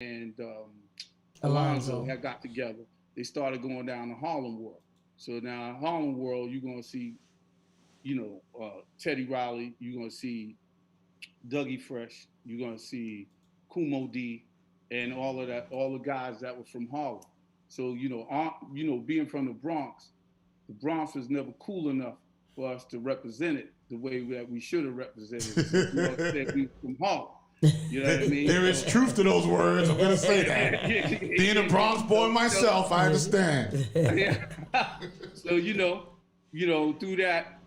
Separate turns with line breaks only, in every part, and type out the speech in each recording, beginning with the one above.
and Alonzo
Alonzo.
had got together. They started going down the Harlem World. So now Harlem World, you're gonna see, Teddy Riley. You're gonna see Dougie Fresh. You're gonna see Kumo D, and all of that, all the guys that were from Harlem. So being from the Bronx was never cool enough for us to represent it the way that we should have represented it. So we all said we were from Harlem. You know what I mean?
There is
So,
truth to those words. I'm gonna say that. Being a Bronx boy myself, I understand.
yeah. So through that,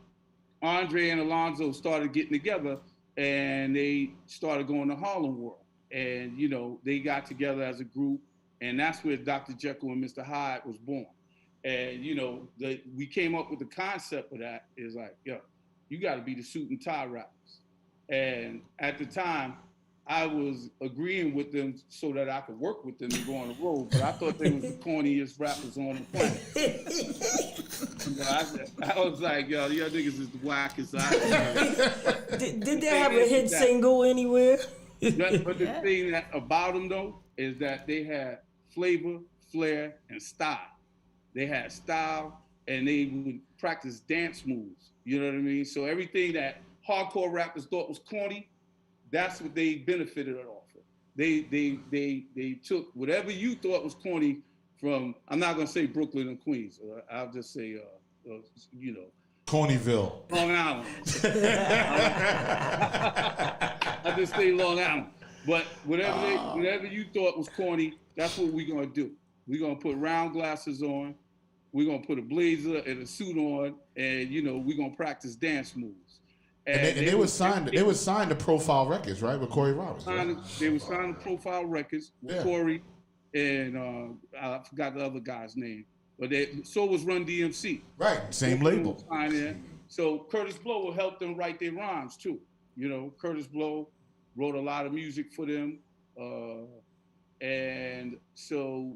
Andre and Alonzo started getting together, and they started going to Harlem World, and they got together as a group, and that's where Dr. Jekyll and Mr. Hyde was born. And we came up with the concept of that is like, yo, you got to be the suit and tie rappers. And at the time, I was agreeing with them so that I could work with them and go on the road, but I thought they was the corniest rappers on the planet. I was like, yo, y'all niggas is the wackest.
Did they have a hit single anywhere?
But the thing about them though is that they had flavor, flair, and style. They had style, and they would practice dance moves. You know what I mean? So everything that hardcore rappers thought was corny, that's what they benefited off of. They took whatever you thought was corny from. I'm not gonna say Brooklyn and Queens. I'll just say
Cornyville.
Long Island. I just say Long Island. But whatever you thought was corny, that's what we're gonna do. We're gonna put round glasses on. We're gonna put a blazer and a suit on, and we're gonna practice dance moves.
And they were signed. They were signed to Profile Records, right, with Corey Roberts. Right?
They were signed to Profile Records with Corey, and I forgot the other guy's name, but so was Run DMC.
Right, same label.
So Curtis Blow helped them write their rhymes too. Curtis Blow wrote a lot of music for them, and so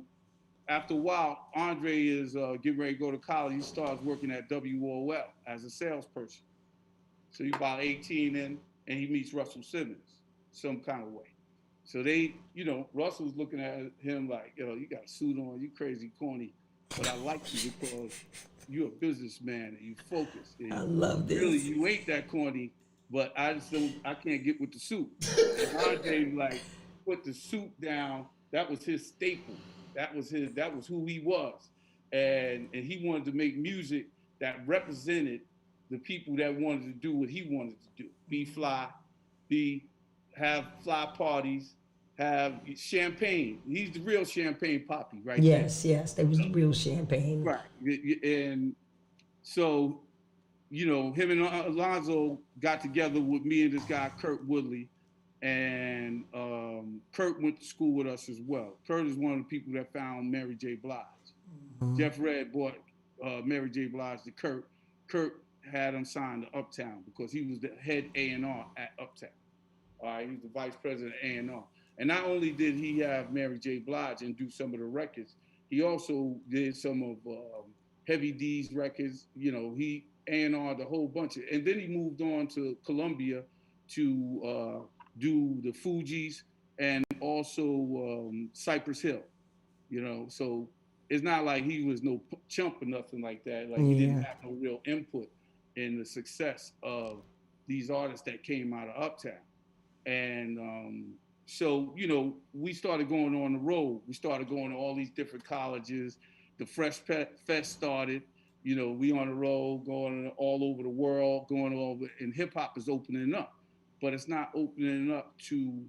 after a while, Andre is getting ready to go to college. He starts working at WOL as a salesperson. So he's about 18 in, and he meets Russell Simmons some kind of way. So Russell's looking at him like, yo, you got a suit on, you crazy corny, but I like you because you're a businessman and you focus. And
I love this.
Really, you ain't that corny, but I can't get with the suit. And Andre like put the suit down. That was his staple. That was who he was. And he wanted to make music that represented the people that wanted to do what he wanted to do. Be fly, have fly parties, have champagne. He's the real champagne poppy, right?
Yes, that was the real champagne.
Right. And so, him and Alonzo got together with me and this guy, Kurt Woodley. And Kurt went to school with us as well. Kurt is one of the people that found Mary J. Blige. Mm-hmm. Jeff Redd bought Mary J. Blige to Kurt. Kurt had him signed to Uptown because he was the head A&R at Uptown. All right, he was the vice president of A&R. And not only did he have Mary J. Blige and do some of the records, he also did some of Heavy D's records. He A&R'd a whole bunch of, and then he moved on to Columbia to do the Fugees and also Cypress Hill, so it's not like he was no chump or nothing like that. Like he didn't have no real input in the success of these artists that came out of Uptown. And so, we started going on the road. We started going to all these different colleges. The Fresh Fest started. We on the road, going all over the world, going over, and hip hop is opening up. But it's not opening up to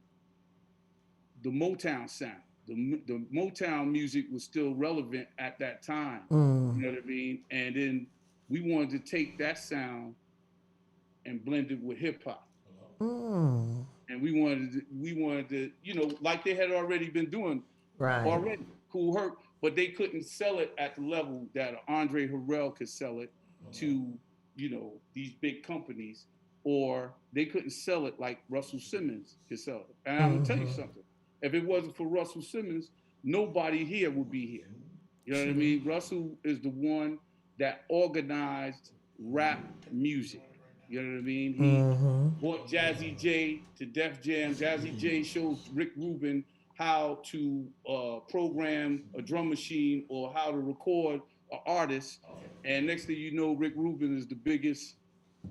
the Motown sound. The Motown music was still relevant at that time. You know what I mean? And then we wanted to take that sound and blend it with hip hop. And we wanted to, like they had already been doing already, Kool Herc, but they couldn't sell it at the level that Andre Harrell could sell it to, these big companies. Or they couldn't sell it like Russell Simmons could sell it. And I'm gonna tell you something. If it wasn't for Russell Simmons, nobody here would be here. You know what I mean? Russell is the one that organized rap music. You know what I mean? He brought Jazzy J to Def Jam. Jazzy J showed Rick Rubin how to program a drum machine or how to record an artist. And next thing you know, Rick Rubin is the biggest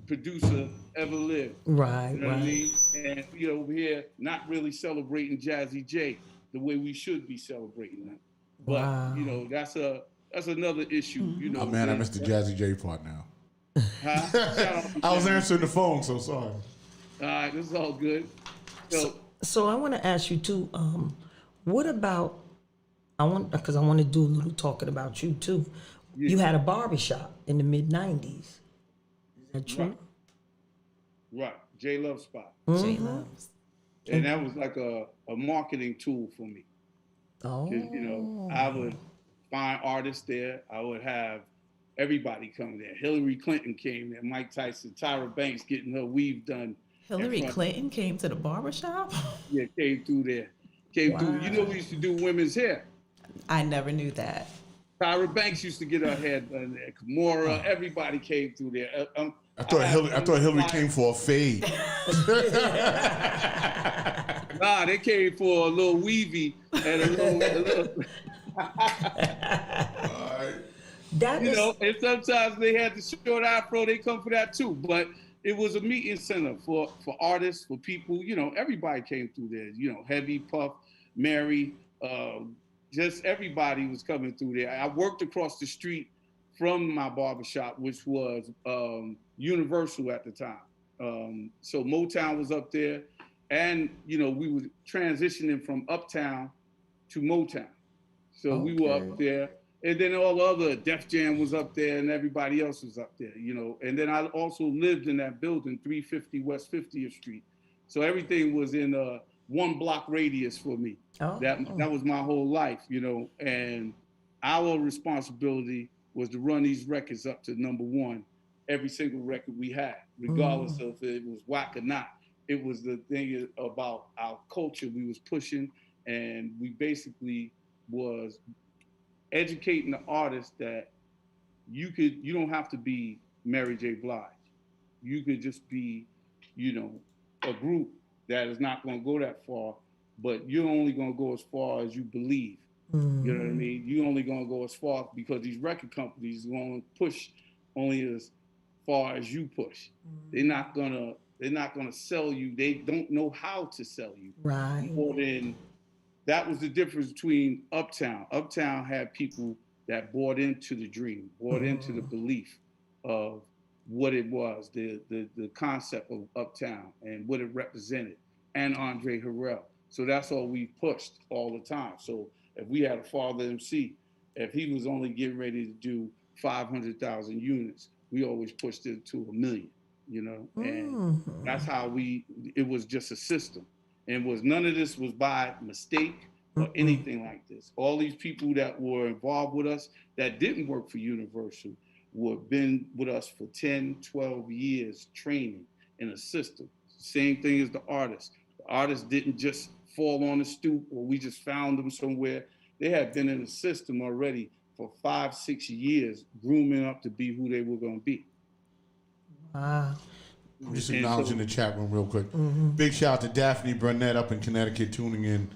producer ever lived.
Right,
You know what I
right.
mean? And we over here not really celebrating Jazzy J the way we should be celebrating them. But
Wow.
you know, that's another issue. You know,
Oh man, I missed the Jazzy J part now.
Huh? Shout out to
I was
Jazzy.
answering the phone, so sorry.
All right, this is all good.
So I want to ask you too. What about? Because I want to do a little talking about you too.
Yeah.
You had a barbershop in the mid '90s. Is that true?
Right, J Love Spot.
J Loves.
And that was like a marketing tool for me.
Oh.
'Cause, you know, I would find artists there. I would have everybody come there. Hillary Clinton came there, Mike Tyson, Tyra Banks getting her weave done.
Hillary Clinton came to the barbershop?
Yeah, came through there. Came through. You know, we used to do women's hair.
I never knew that.
Tyra Banks used to get her hair done there. Kamora, everybody came through there.
I thought Hillary came for a fade.
Nah, they came for a little weavy and a little
That
you
is,
know, and sometimes they had the short afro, they come for that too. But it was a meeting center for artists, for people, you know, everybody came through there. You know, Heavy, Puff, Mary, just everybody was coming through there. I worked across the street from my barbershop, which was Universal at the time. So Motown was up there, and you know, we were transitioning from Uptown to Motown. So we were up there, and then all the other Def Jam was up there, and everybody else was up there, you know. And then I also lived in that building, 350 West 50th Street. So everything was in a 1 block radius for me. That was my whole life, you know. And our responsibility was to run these records up to #1, every single record we had, regardless of if it was whack or not. It was the thing about our culture we was pushing, and we basically was educating the artist that you don't have to be Mary J. Blige. You could just be, you know, a group that is not going to go that far, but you're only going to go as far as you believe. You know what I mean? You're only going to go as far because these record companies are going to push only as far as you push. They're not gonna sell you. They don't know how to sell you.
right.
More than that was the difference between Uptown. Uptown had people that bought into the dream, bought into the belief of what it was, the concept of Uptown and what it represented, and Andre Harrell. So that's all we pushed all the time. So if we had a Father MC, if he was only getting ready to do 500,000 units, we always pushed it to 1 million, you know? And that's how it was just a system. And none of this was by mistake or anything like this. All these people that were involved with us that didn't work for Universal were been with us for 10, 12 years training in a system. Same thing as the artists. The artists didn't just fall on the stoop or we just found them somewhere. They had been in the system already for 5, 6 years, grooming up to be who they were going to be.
Wow.
I'm just acknowledging the chat room real quick. Big shout out to Daphne Burnett up in Connecticut tuning in.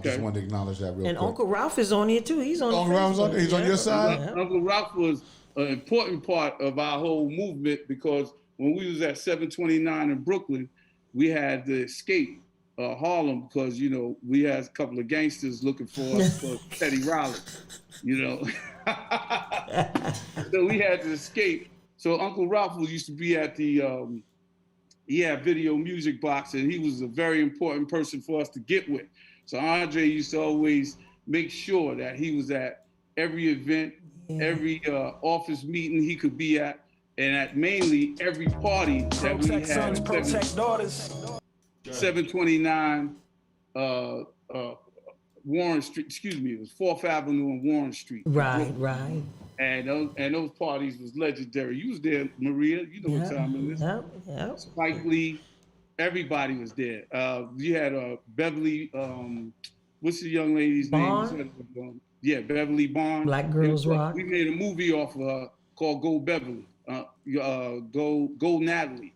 Just wanted to acknowledge that real
And
quick.
Uncle Ralph is on here too. He's on.
Uncle Ralph's on. He's on your side.
Uncle Ralph was an important part of our whole movement because when we was at 729 in Brooklyn, we had to escape Harlem because, you know, we had a couple of gangsters looking for us for Teddy Riley, you know. So we had to escape. So Uncle Ralph used to be at the Video Music Box, and he was a very important person for us to get with. So Andre used to always make sure that he was at every event, every office meeting he could be at, and at mainly every party that we had.
Sons, protect daughters.
729 Warren Street, excuse me, it was 4th Avenue and Warren Street.
Right, right.
And those parties was legendary. You was there, Maria. You know what time it is.
Yep.
Spike Lee, everybody was there. You had Beverly, what's the young lady's name? Yeah, Beverly Bond.
Black Girls Rock.
We made a movie off of her called Go Beverly, Go Natalie.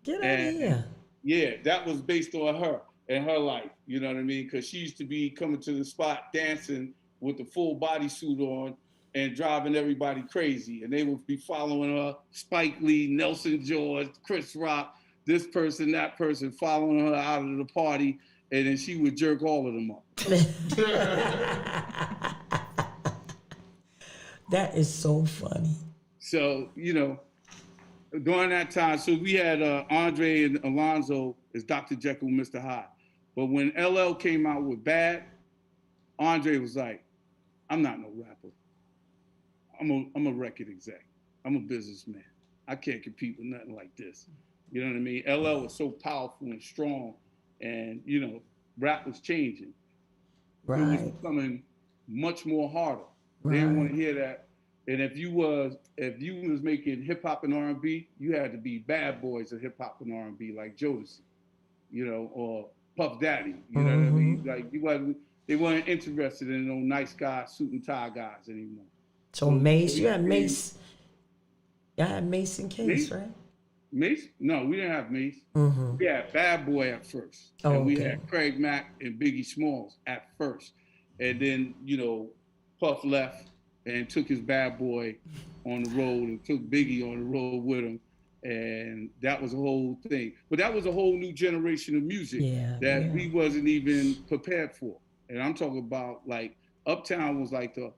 Get out of here.
Yeah, that was based on her. in her life. You know what I mean? Because she used to be coming to the spot dancing with the full bodysuit on and driving everybody crazy. And they would be following her, Spike Lee, Nelson George, Chris Rock, this person, that person, following her out of the party. And then she would jerk all of them up.
That is so funny.
So, during that time, so we had Andre and Alonzo as Dr. Jekyll and Mr. Hyde. But when LL came out with Bad, Andre was like, I'm not no rapper. I'm a record exec. I'm a businessman. I can't compete with nothing like this. You know what I mean? LL was so powerful and strong, and rap was changing.
Right.
It was becoming much more harder. They didn't want to hear that. And if you was making hip hop and R&B, you had to be bad boys of hip hop and R&B, like Jodeci, or Puff Daddy. You know what I mean? Like they weren't interested in no nice guy, suit and tie guys anymore.
So Mace, you had Mace. Y'all had Mace and Case,
Mace?
right?
Mace? No, we didn't have Mace. We had Bad Boy at first.
Oh,
and we
okay.
had Craig Mack and Biggie Smalls at first. And then, Puff left and took his Bad Boy on the road and took Biggie on the road with him. And that was a whole thing. But that was a whole new generation of music that we wasn't even prepared for. And I'm talking about, like, Uptown was like the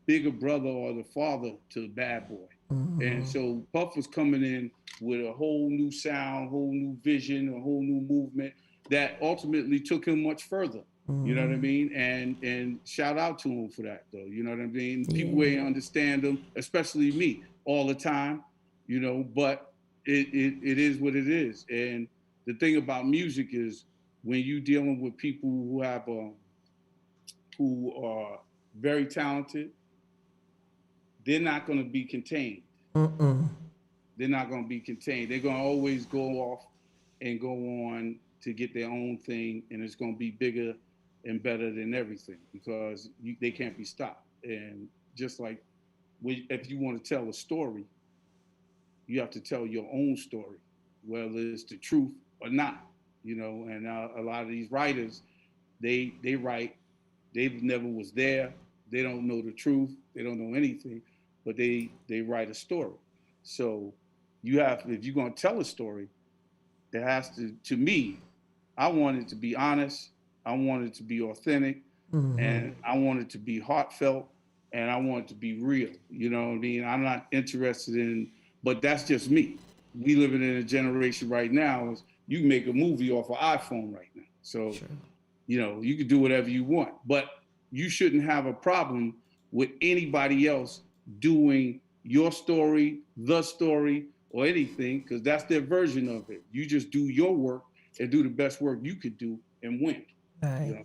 bigger brother or the father to Bad Boy. And so Puff was coming in with a whole new sound, whole new vision, a whole new movement that ultimately took him much further. You know what I mean? And shout out to him for that, though. You know what I mean? People ain't understand him, especially me, all the time. But it is what it is. And the thing about music is when you dealing with people who are very talented, they're not going to be contained. They're not going to be contained. They're going to always go off and go on to get their own thing, and it's going to be bigger and better than everything because they can't be stopped. And just like if you want to tell a story, you have to tell your own story, whether it's the truth or not. And a lot of these writers, they write, they never was there, they don't know the truth, they don't know anything, but they write a story. So if you're going to tell a story, it has to me, I want it to be honest, I want it to be authentic, and I want it to be heartfelt, and I want it to be real. You know what I mean? I'm not interested in, but that's just me. We living in a generation right now, you can make a movie off an iPhone right now. So, you can do whatever you want, but you shouldn't have a problem with anybody else doing your story, the story, or anything, because that's their version of it. You just do your work and do the best work you could do and win.
Right.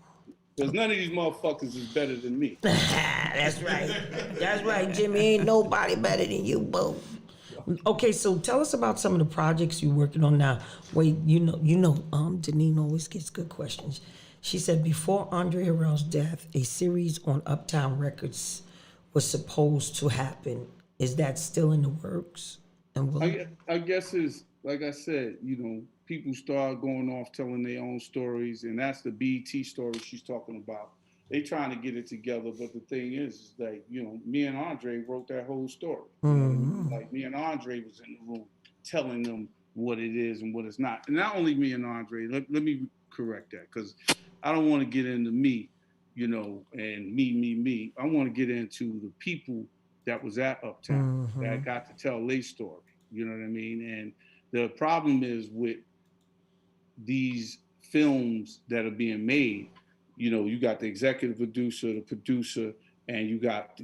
Because none of these motherfuckers is better than me.
That's right. That's right, Jimmy. Ain't nobody better than you, boo. Okay, so tell us about some of the projects you're working on now. Wait, Deneen always gets good questions. She said before Andre Harrell's death, a series on Uptown Records was supposed to happen. Is that still in the works? And
I guess it's like I said, people start going off telling their own stories, and that's the BET story she's talking about. They trying to get it together, but the thing is that me and Andre wrote that whole story. Like me and Andre was in the room telling them what it is and what it's not. And not only me and Andre. Let me correct that because I don't want to get into me, and me. I want to get into the people that was at Uptown that got to tell their story. You know what I mean? And the problem is with these films that are being made, you got the executive producer, the producer, and you got,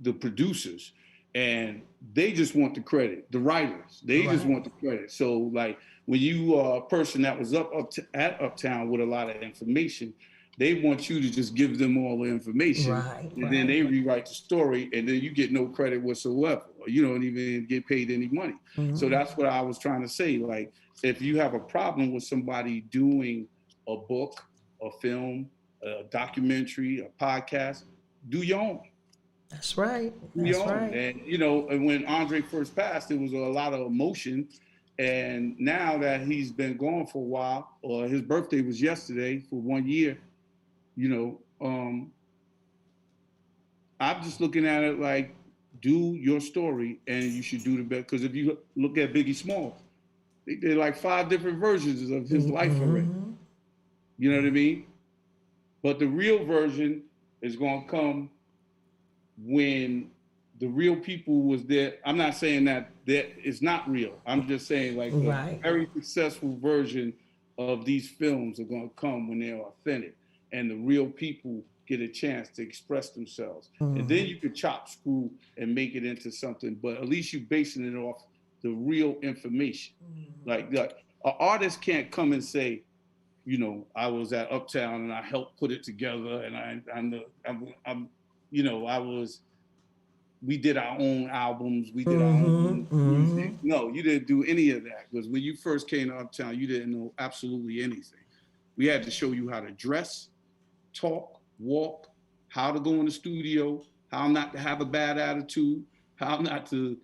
the producers. And they just want the credit. The writers, they just want the credit. So like when you are a person that was at Uptown with a lot of information, they want you to just give them all the information, and then they rewrite the story, and then you get no credit whatsoever. Or you don't even get paid any money. So that's what I was trying to say. Like, if you have a problem with somebody doing a book, a film, a documentary, a podcast, do your own.
That's right.
And and when Andre first passed, there was a lot of emotion, And now that he's been gone for a while, or his birthday was yesterday for 1 year, you know, I'm just looking at it like, do your story, and you should do the best. Because if you look at Biggie Smalls, they did like 5 different versions of his life already. You know what I mean? But the real version is going to come when the real people was there. I'm not saying that it's not real. I'm just saying like the very successful version of these films are going to come when they're authentic and the real people get a chance to express themselves. And then you can chop, screw, and make it into something, but at least you're basing it off the real information. Like an artist can't come and say, you know, I was at Uptown and I helped put it together, and I'm you know, we did our own albums, we did our own music. No, you didn't do any of that, because when you first came to Uptown, you didn't know absolutely anything. We had to show you how to dress, talk, walk, how to go in the studio, how not to have a bad attitude, how not to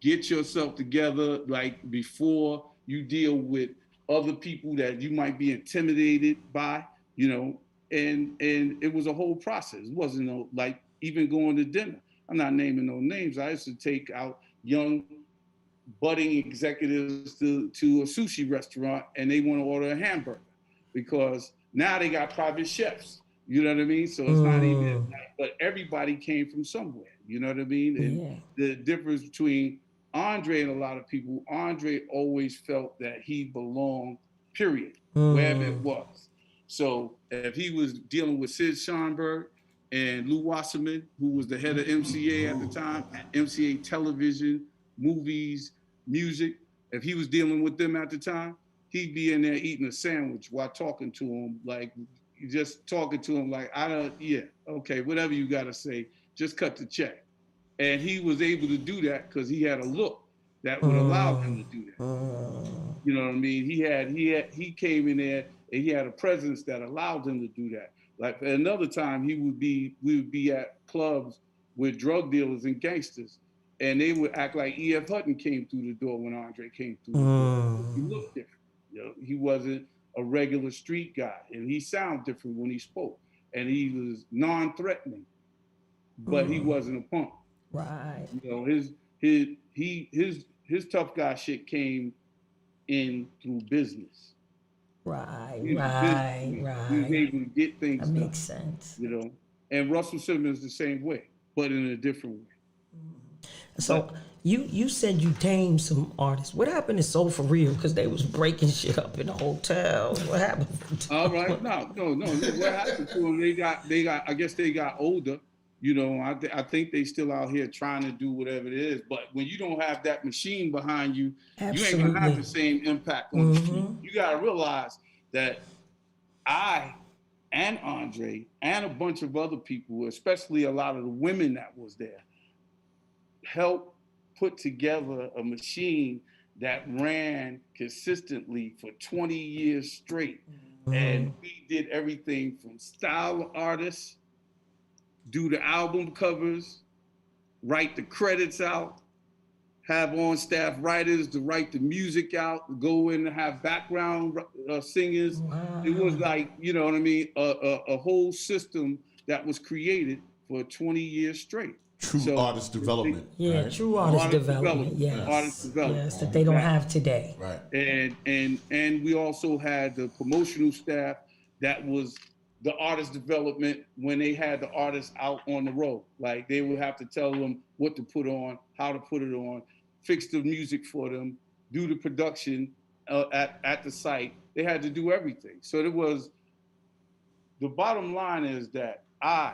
get yourself together like before you deal with other people that you might be intimidated by, you know, and it was a whole process. It wasn't no, like even going to dinner. I'm not naming no names. I used to take out young budding executives to a sushi restaurant, and they want to order a hamburger because now they got private chefs. You know what I mean? So it's not even, but everybody came from somewhere. You know what I mean? And the difference between Andre and a lot of people, Andre always felt that he belonged, period, wherever it was. So if he was dealing with Sid Schonberg and Lou Wasserman, who was the head of MCA at the time, MCA television, movies, music, if he was dealing with them at the time, he'd be in there eating a sandwich while talking to him, like just talking to him like, okay, whatever you gotta say, just cut the check. And he was able to do that because he had a look that would allow him to do that. You know what I mean? He came in there and he had a presence that allowed him to do that. Like another time we would be at clubs with drug dealers and gangsters, and they would act like E.F. Hutton came through the door when Andre came through the door. He looked different. You know, he wasn't a regular street guy, and he sounded different when he spoke, and he was non-threatening, but he wasn't a punk.
Right.
You know, his tough guy shit came in through business.
Right.
He was able to get things
done. That
done.
makes sense.
You know, and Russell Simmons the same way, but in a different way.
So you said you tamed some artists. What happened to Soul For Real? Because they was breaking shit up in the hotel. What happened?
All right, no. What happened to them? They got. I guess they got older. You know, I think they still out here trying to do whatever it is. But when you don't have that machine behind you,
Absolutely.
you ain't gonna have the same impact on the street. You gotta realize that I and Andre and a bunch of other people, especially a lot of the women that was there, helped put together a machine that ran consistently for 20 years straight. And we did everything from style artists, do the album covers, write the credits out, have on-staff writers to write the music out, go in and have background singers. Wow. It was like, you know what I mean, a whole system that was created for 20 years straight.
True artist development.
Right? True artist development. Yes.
Artist development.
Yes, that they don't have today.
Right.
And we also had the promotional staff that was the artist development when they had the artists out on the road. Like they would have to tell them what to put on, how to put it on, fix the music for them, do the production at the site. They had to do everything. So it was, the bottom line is that I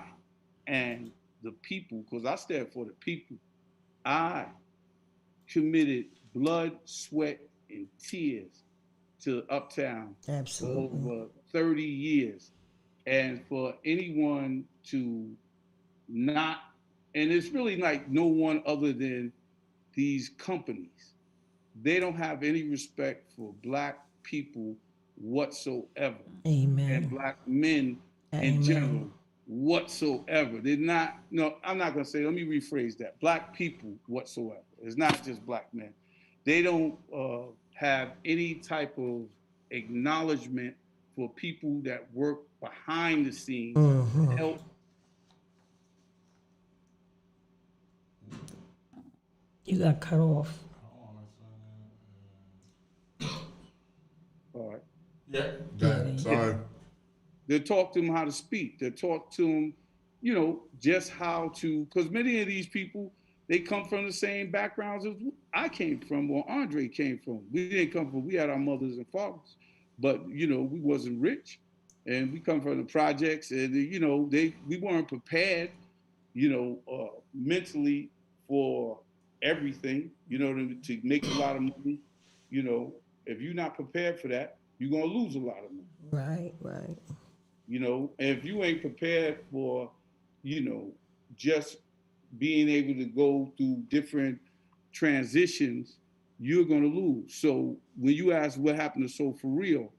and the people, because I stand for the people, I committed blood, sweat, and tears to Uptown.
Absolutely.
For over 30 years. And for anyone to not, and it's really like no one other than these companies, they don't have any respect for Black people whatsoever.
Amen.
And Black men in general whatsoever. They're not, no, I'm not gonna say, let me rephrase that. Black people whatsoever. It's not just Black men. They don't have any type of acknowledgement for people that work behind the scenes to help.
You got cut off.
All right.
Yeah. Go ahead. Sorry.
They'll talk to them how to speak. They'll talk to them, just how to, because many of these people, they come from the same backgrounds as I came from or Andre came from. We didn't come from, we had our mothers and fathers, but, we wasn't rich. And we come from the projects and, we weren't prepared, mentally for everything, to make a lot of money. If you're not prepared for that, you're going to lose a lot of money.
Right.
And if you ain't prepared for, just being able to go through different transitions, you're going to lose. So when you ask what happened to Soul For Real,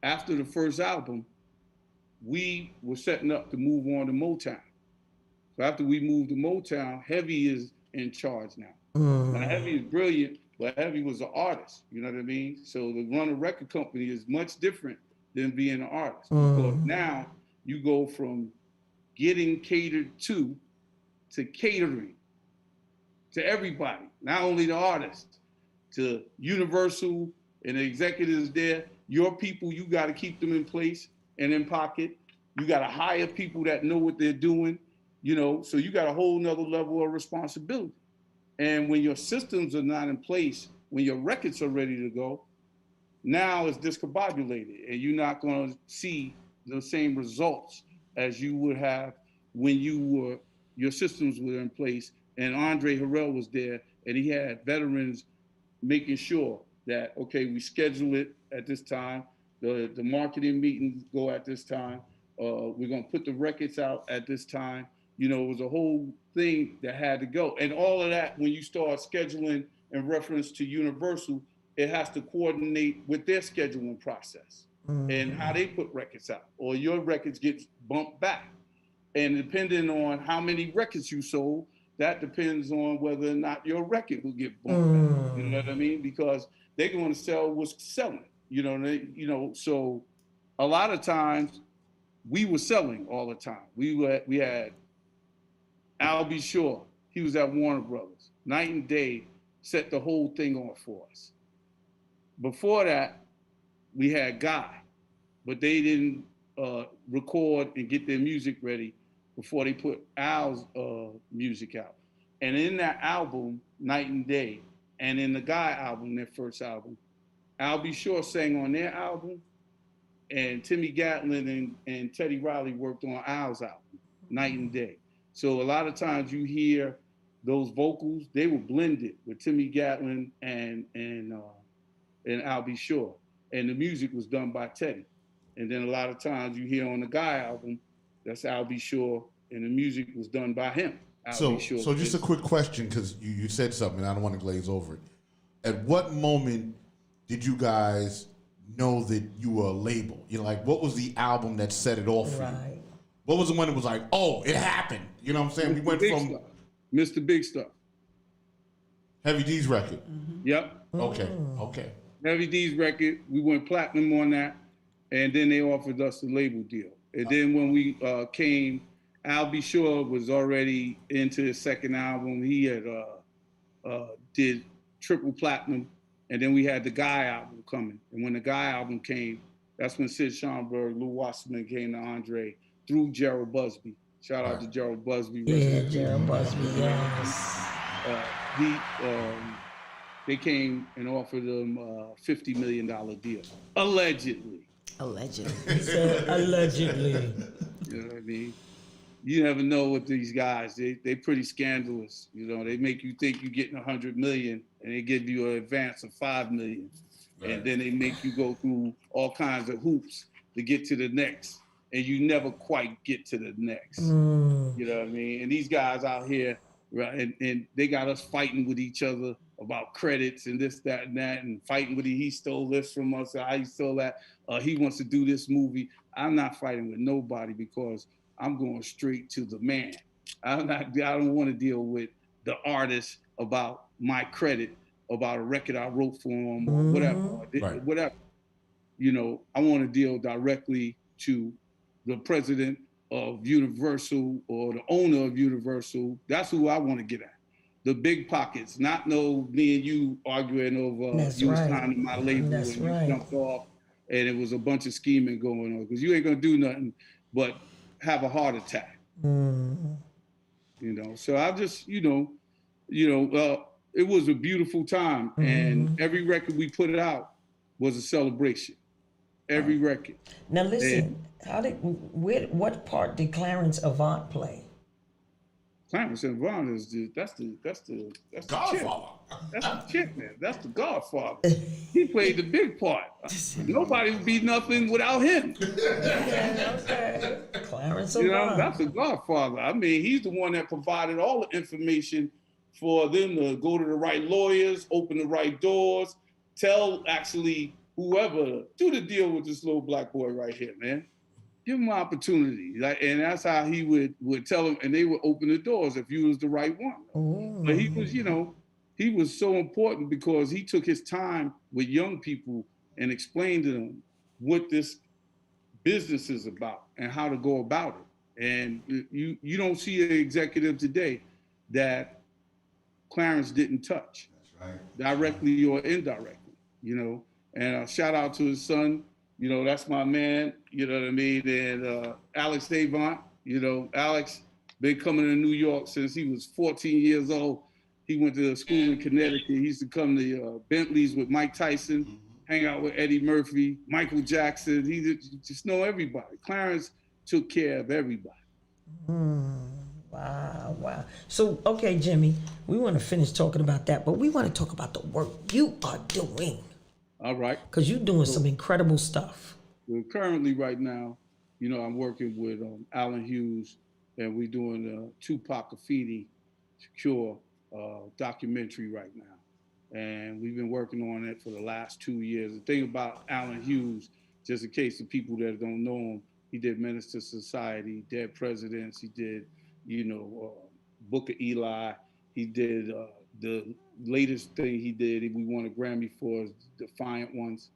after the first album, we were setting up to move on to Motown. So after we moved to Motown, Heavy is in charge now. Now Heavy is brilliant, but Heavy was an artist, you know what I mean? So to run a record company is much different than being an artist. Because now you go from getting catered to catering to everybody, not only the artists, to Universal and the executives there. Your people, you got to keep them in place and in pocket. You got to hire people that know what they're doing, so you got a whole nother level of responsibility. And when your systems are not in place, when your records are ready to go, now it's discombobulated and you're not going to see the same results as you would have when your systems were in place and Andre Harrell was there and he had veterans making sure that, okay, we schedule it at this time, the marketing meetings go at this time, we're going to put the records out at this time. It was a whole thing that had to go. And all of that, when you start scheduling in reference to Universal, it has to coordinate with their scheduling process and how they put records out, or your records get bumped back. And depending on how many records you sold, that depends on whether or not your record will get bumped back. You know what I mean? Because they're going to sell what's selling. So a lot of times we were selling all the time. We had Al B. Shore, he was at Warner Brothers. Night and Day set the whole thing on for us. Before that, we had Guy, but they didn't record and get their music ready before they put Al's music out. And in that album, Night and Day, and in the Guy album, their first album, Al B. Shore sang on their album, and Timmy Gatlin and Teddy Riley worked on Al's album, Night and Day. So a lot of times you hear those vocals, they were blended with Timmy Gatlin and Al B. Shore. And the music was done by Teddy. And then a lot of times you hear on the Guy album, that's Al B. Shore, and the music was done by him.
So just a quick question, because you said something, and I don't want to glaze over it. At what moment did you guys know that you were a label? What was the album that set it off for you? What was the one that was like, oh, it happened? You know what I'm saying? We went from
Stuff. Mr. Big Stuff.
Heavy D's record.
Yep.
Okay.
Heavy D's record, we went platinum on that, and then they offered us the label deal. And then when we came, Al B. Shore was already into his second album. He had did triple platinum, and then we had the Guy album coming. And when the Guy album came, that's when Sid Schomburg, Lou Wasserman came to Andre through Gerald Busby. Shout out to Gerald Busby.
Yeah, Gerald Busby, yes.
They came and offered them a $50 million deal, allegedly.
He said allegedly.
You know what I mean? You never know with these guys. They pretty scandalous. They make you think you're getting $100 million, and they give you an advance of $5 million, and then they make you go through all kinds of hoops to get to the next, and you never quite get to the next. You know what I mean? And these guys out here, right, and they got us fighting with each other about credits and this, that, and that, and fighting with he stole this from us, I stole that. He wants to do this movie. I'm not fighting with nobody because I'm going straight to the man. I don't want to deal with the artist about my credit. about a record I wrote for him or whatever,
Right.
whatever. You know, I want to deal directly to the president of Universal or the owner of Universal. That's who I want to get at. The big pockets, not no me and you arguing over
That's
you was
right.
signed to my label
That's
and you
right.
jumped off and it was a bunch of scheming going on because you ain't gonna do nothing but have a heart attack. You know, so I just, it was a beautiful time, and every record we put out was a celebration. Every record.
Now listen, what part did Clarence Avant play?
Clarence and Vaughn is that's the
Godfather.
That's the chick, man. That's the Godfather. He played the big part. Nobody would be nothing without him.
Okay. Clarence Avant.
You know, that's the Godfather. I mean, he's the one that provided all the information for them to go to the right lawyers, open the right doors, tell actually whoever, do the deal with this little black boy right here, man. Give him an opportunity. And that's how he would tell them, and they would open the doors if you was the right one.
Ooh.
But he was, he was so important because he took his time with young people and explained to them what this business is about and how to go about it. And you don't see an executive today that Clarence didn't touch.
That's right.
Directly or indirectly, And shout out to his son, that's my man, you know what I mean? And Alex Davant, Alex been coming to New York since he was 14 years old. He went to school in Connecticut. He used to come to Bentley's with Mike Tyson, hang out with Eddie Murphy, Michael Jackson. He just know everybody. Clarence took care of everybody.
Wow. So, okay, Jimmy, we want to finish talking about that, but we want to talk about the work you are doing.
All right.
Because you're doing some incredible stuff.
Well, currently, right now, I'm working with Alan Hughes, and we're doing a Tupac Graffiti Secure documentary right now. And we've been working on it for the last 2 years. The thing about Alan Hughes, just in case the people that don't know him, he did Menace to Society, Dead Presidents, he did, Book of Eli, he did the latest thing he did, we won a Grammy for Defiant Ones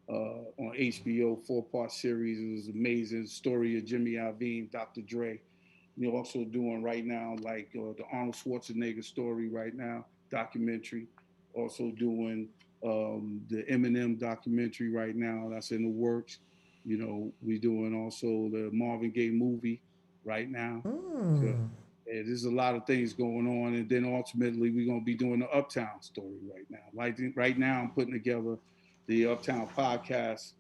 on HBO, 4-part series. It was amazing. Story of Jimmy Iovine, Dr. Dre. Also doing right now, like the Arnold Schwarzenegger story right now, documentary. Also doing the Eminem documentary right now. That's in the works. We're doing also the Marvin Gaye movie right now. So, there's a lot of things going on, and then ultimately we're gonna be doing the Uptown story right now. Like right now, I'm putting together the Uptown podcast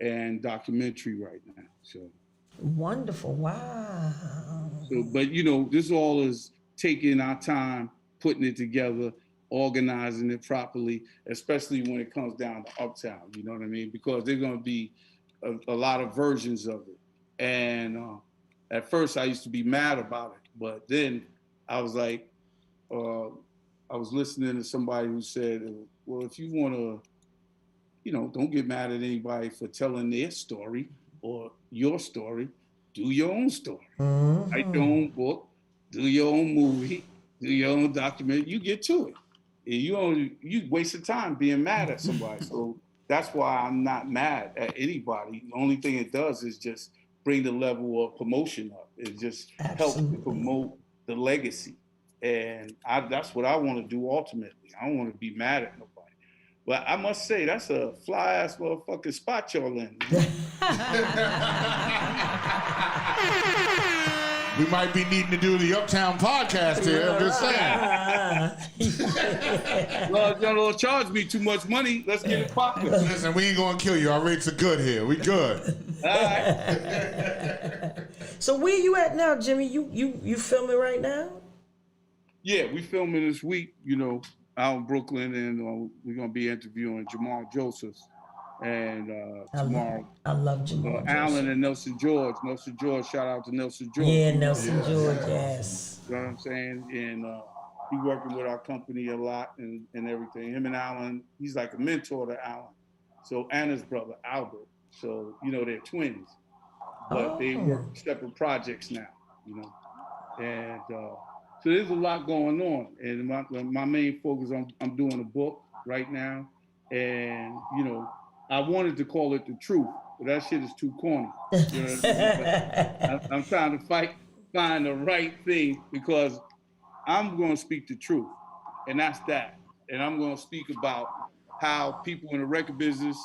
and documentary right now. So
wonderful! Wow.
So, but this all is taking our time, putting it together, organizing it properly, especially when it comes down to Uptown. You know what I mean? Because there's gonna be a lot of versions of it, and at first I used to be mad about it. But then I was like, I was listening to somebody who said, well, if you want to, don't get mad at anybody for telling their story or your story. Do your own story. Write your own book. Do your own movie. Do your own document. You get to it. And you wasted time being mad at somebody. So that's why I'm not mad at anybody. The only thing it does is just bring the level of promotion up. It just helps to promote the legacy. And that's what I want to do ultimately. I don't want to be mad at nobody. But I must say, that's a fly-ass motherfucking spot y'all in.
We might be needing to do the Uptown podcast here. I'm just saying.
Well, y'all don't charge me too much money. Let's get it popping.
Listen, we ain't gonna kill you. Our rates are good here. We good.
All right.
So where you at now, Jimmy? You filming right now?
Yeah, we filming this week. Out in Brooklyn, and we're gonna be interviewing Jamal Joseph, and tomorrow.
I love Jamal
Alan and Nelson George. Nelson George, shout out to Nelson George.
Yeah, Nelson George, yes.
You know what I'm saying? And he working with our company a lot and everything. Him and Alan, he's like a mentor to Alan. So Anna's brother, Albert. So, they're twins. But they work separate projects now, And so there's a lot going on. And my main focus, I'm doing a book right now, and I wanted to call it the truth, but that shit is too corny. You know what I mean? But I'm trying to find the right thing because I'm going to speak the truth, and that's that. And I'm going to speak about how people in the record business,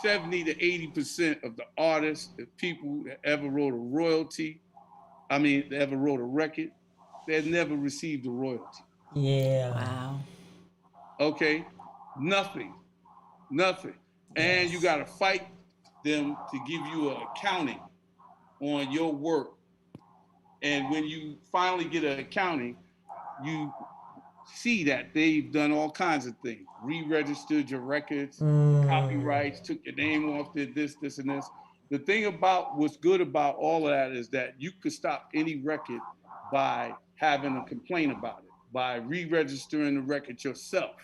70 to 80% of the artists, the people that ever wrote a royalty, that ever wrote a record, they never received a royalty.
Yeah.
Wow.
Okay, nothing, nothing, and you
Yes.
got to fight them to give you an accounting on your work. And when you finally get an accounting, you see that they've done all kinds of things, re-registered your records, copyrights, took your name off, did this, and this. The thing about what's good about all of that is that you could stop any record by having a complaint about it, by re-registering the record yourself,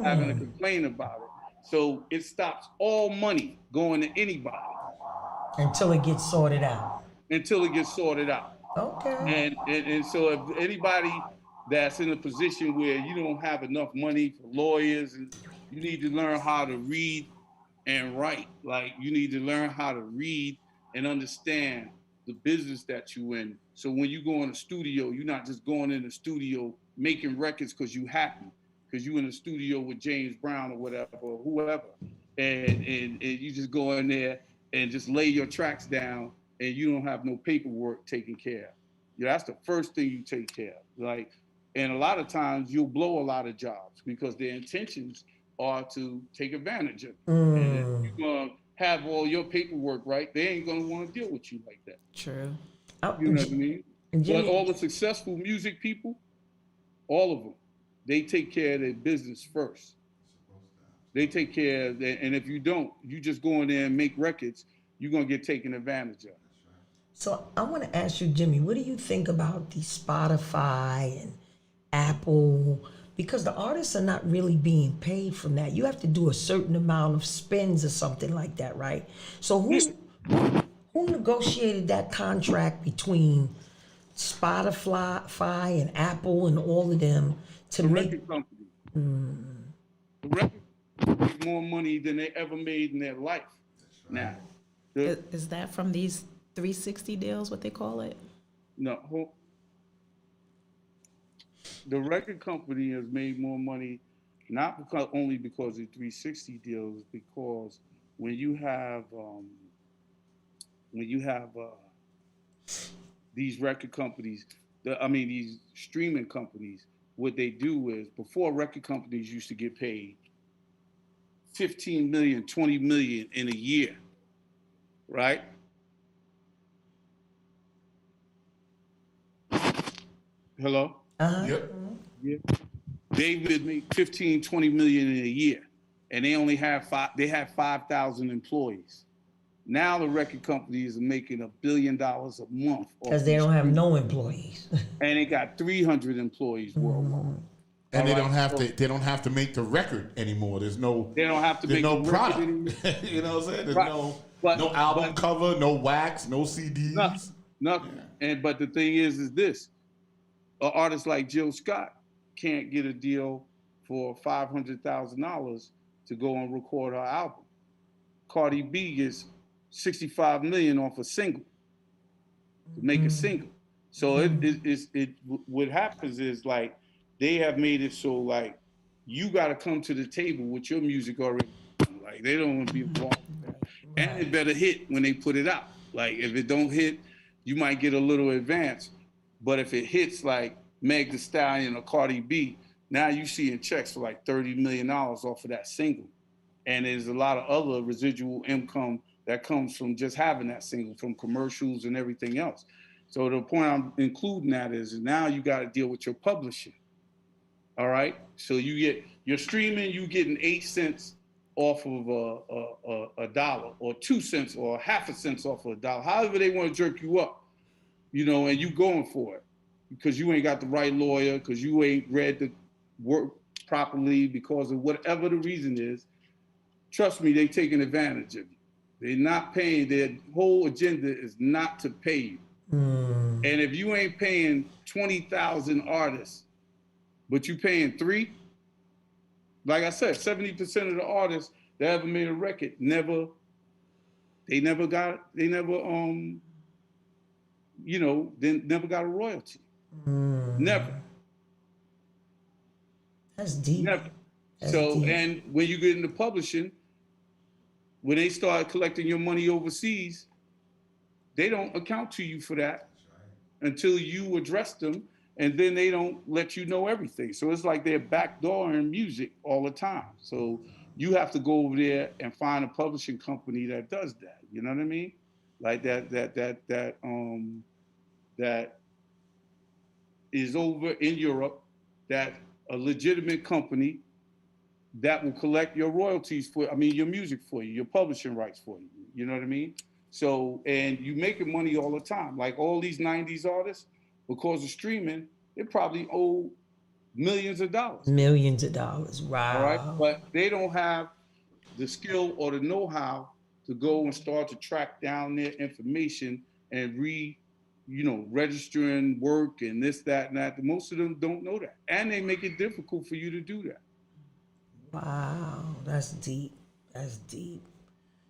having a complaint about it. So it stops all money going to anybody
Until it gets sorted out.
until it gets sorted out.
Okay.
And so if anybody that's in a position where you don't have enough money for lawyers, and you need to learn how to read and write, like you need to learn how to read and understand the business that you in. So when you go in the studio, you're not just going in the studio making records because you happy, because you in the studio with James Brown or whatever or whoever, and you just go in there and just lay your tracks down, and you don't have no paperwork taken care of. Yeah, that's the first thing you take care of. Like, and a lot of times you'll blow a lot of jobs because their intentions are to take advantage of you. And if you're gonna have all your paperwork right, they ain't gonna want to deal with you like that.
True.
You know what I mean? But
Jimmy,
all the successful music people, all of them, they take care of their business first. They take care of that, and if you don't, you just go in there and make records, you're gonna get taken advantage of.
so I want to ask you, Jimmy, what do you think about the Spotify and Apple? Because the artists are not really being paid from that. You have to do a certain amount of spins or something like that, right? So who negotiated that contract between Spotify and Apple and all of them to
The
make?
record company. The record company make more money than they ever made in their life. Now,
Is that from these 360 deals, what they call it?
no, the record company has made more money, not because only because of 360 deals, because when you have when you have these record companies, these streaming companies, what they do is before record companies used to get paid 15 million, 20 million in a year, right? Hello?
Yep.
Yeah. They would make 15, 20 million in a year. And they only have they have 5,000 employees. Now the record companies are making $1 billion a month.
Because they don't have no employees.
And they got 300 employees worldwide.
And
All
they
right,
don't have
so
to. They don't have to make the record anymore. There's no.
They don't have to
There's
make
no
the record
product.
anymore.
You know what I'm saying? There's
Right.
no album cover, no wax, no CDs.
Nothing. And but the thing is this: an artist like Jill Scott can't get a deal for $500,000 to go and record her album. Cardi B gets 65 million off a single to make a single. So what happens is like they have made it so like you got to come to the table with your music already. Like they don't want to be involved with that. And it better hit when they put it out. Like if it don't hit, you might get a little advance. But if it hits like Meg Thee Stallion or Cardi B, now you seeing checks for like $30 million off of that single. And there's a lot of other residual income that comes from just having that single, from commercials and everything else. So the point I'm including that is now you got to deal with your publishing. All right. So you get your streaming, you getting 8 cents off of a dollar, or 2 cents, or half a cent off of a dollar. However they want to jerk you up, and you going for it because you ain't got the right lawyer, because you ain't read the work properly, because of whatever the reason is. Trust me, they taking advantage of you. They're not paying. Their whole agenda is not to pay you. And if you ain't paying 20,000 artists, but you paying 3, like I said, 70% of the artists that ever made a record never got a royalty. Never.
That's deep.
Never.
That's
So,
deep.
and when you get into publishing, when they start collecting your money overseas, they don't account to you for that until you address them, and then they don't let you know everything. So it's like they're backdooring music all the time. So you have to go over there and find a publishing company that does that. You know what I mean? Like that is over in Europe, that a legitimate company that will collect your royalties your music for you, your publishing rights for you. You know what I mean? So, and you making money all the time. Like all these 90s artists, because of streaming, they probably owe millions of dollars.
Millions of dollars. Wow.
All right. But they don't have the skill or the know-how to go and start to track down their information and registering work and this, that, and that. Most of them don't know that. And they make it difficult for you to do that.
Wow, that's deep. That's deep.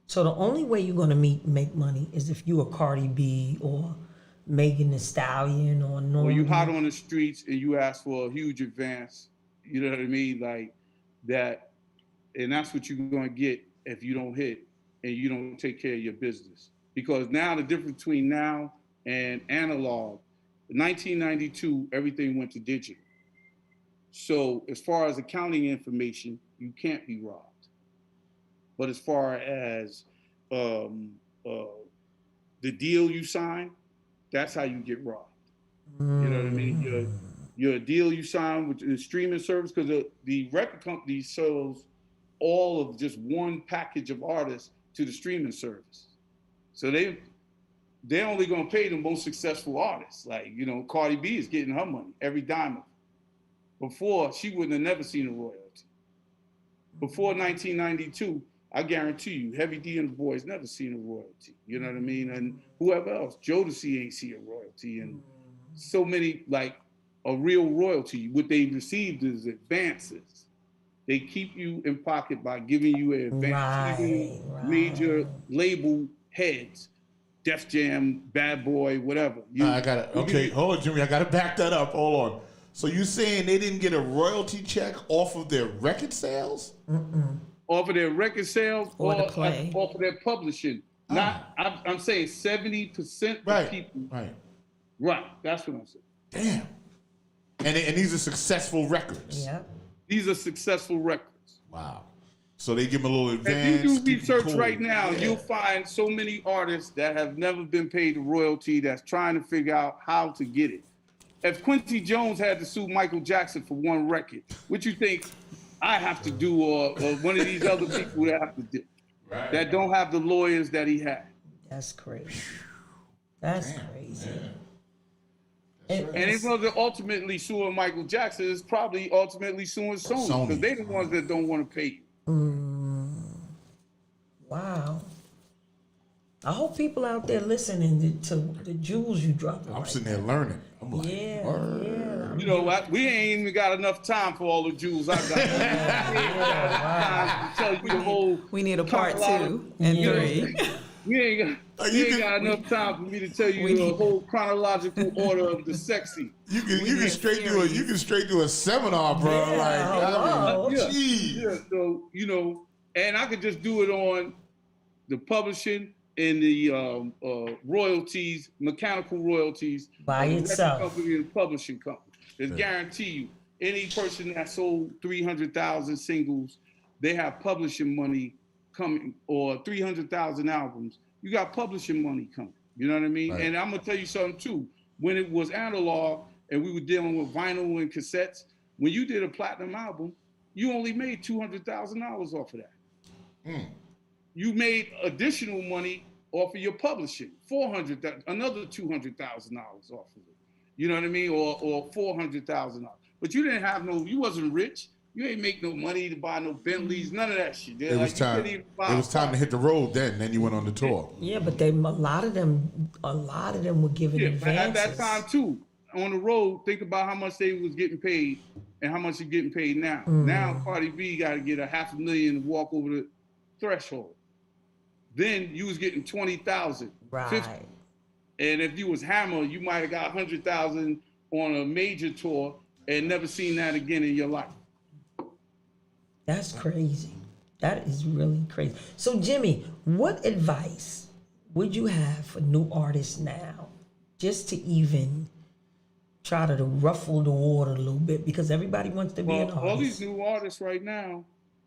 So the only way you're gonna make money is if you a Cardi B or Megan Thee Stallion or no.
Or you hot on the streets and you ask for a huge advance. You know what I mean? Like that, and that's what you're gonna get if you don't hit and you don't take care of your business. Because now the difference between now and analog, in 1992, everything went to digital. So as far as accounting information, you can't be robbed. But as far as the deal you sign, that's how you get robbed. You know what I mean? Your deal you sign with the streaming service, because the record company sells all of just one package of artists to the streaming service. So they're only gonna pay the most successful artists. Like, Cardi B is getting her money, every dime of it. Before, she wouldn't have never seen a royalty. Before 1992, I guarantee you, Heavy D and the Boys never seen a royalty. You know what I mean? And whoever else, Jodeci ain't see a royalty. And so many, like a real royalty, what they received is advances. They keep you in pocket by giving you an advance. Even major label heads, Def Jam, Bad Boy, whatever.
Hold on, Jimmy, I gotta back that up. Hold on. So you saying they didn't get a royalty check off of their record sales?
Off of their record sales
Or the
off
play.
of their publishing. I'm saying 70% of people. Right. That's what I'm saying.
Damn. And these are successful records.
Yep.
These are successful records.
Wow. So they give them a little advance.
If you do research right now, you'll find so many artists that have never been paid a royalty that's trying to figure out how to get it. If Quincy Jones had to sue Michael Jackson for one record, what you think I have to do, or one of these other people that have to do, that don't have the lawyers that he had?
That's crazy. That's crazy.
And it wasn't ultimately suing Michael Jackson, it's probably ultimately suing Sony, because they're the ones that don't want to pay you.
Wow. I hope people out there listening to the jewels you dropping.
I'm sitting there learning. I'm like,
yeah.
You know what? We ain't even got enough time for all the jewels I got. To tell you the whole.
We need a part 2 and 3.
We ain't got enough time for me to tell you the whole chronological order of the sexy.
You can straight do a seminar, bro.
So and I could just do it on the publishing and the royalties, mechanical royalties
by itself.
Company and publishing company. Just guarantee you, any person that sold 300,000 singles, they have publishing money coming, or 300,000 albums. You got publishing money coming. You know what I mean? Right. And I'm gonna tell you something too. When it was analog and we were dealing with vinyl and cassettes, when you did a platinum album, you only made $200,000 off of that. You made additional money off of your publishing, another $200,000 off of it. You know what I mean? Or $400,000. But you didn't have you wasn't rich. You ain't make no money to buy no Bentleys, none of that shit.
It was time to hit the road then you went on the tour.
Yeah, but a lot of them were giving advances.
At that time too, on the road, think about how much they was getting paid and how much they're getting paid now. Now Cardi B got to get $500,000 to walk over the threshold. Then you was getting 20,000,
Right.
50. And if you was Hammer, you might have got 100,000 on a major tour and never seen that again in your life.
That's crazy. That is really crazy. So, Jimmy, what advice would you have for new artists now, just to even try to ruffle the water a little bit, because everybody wants to be an artist?
All these new artists right now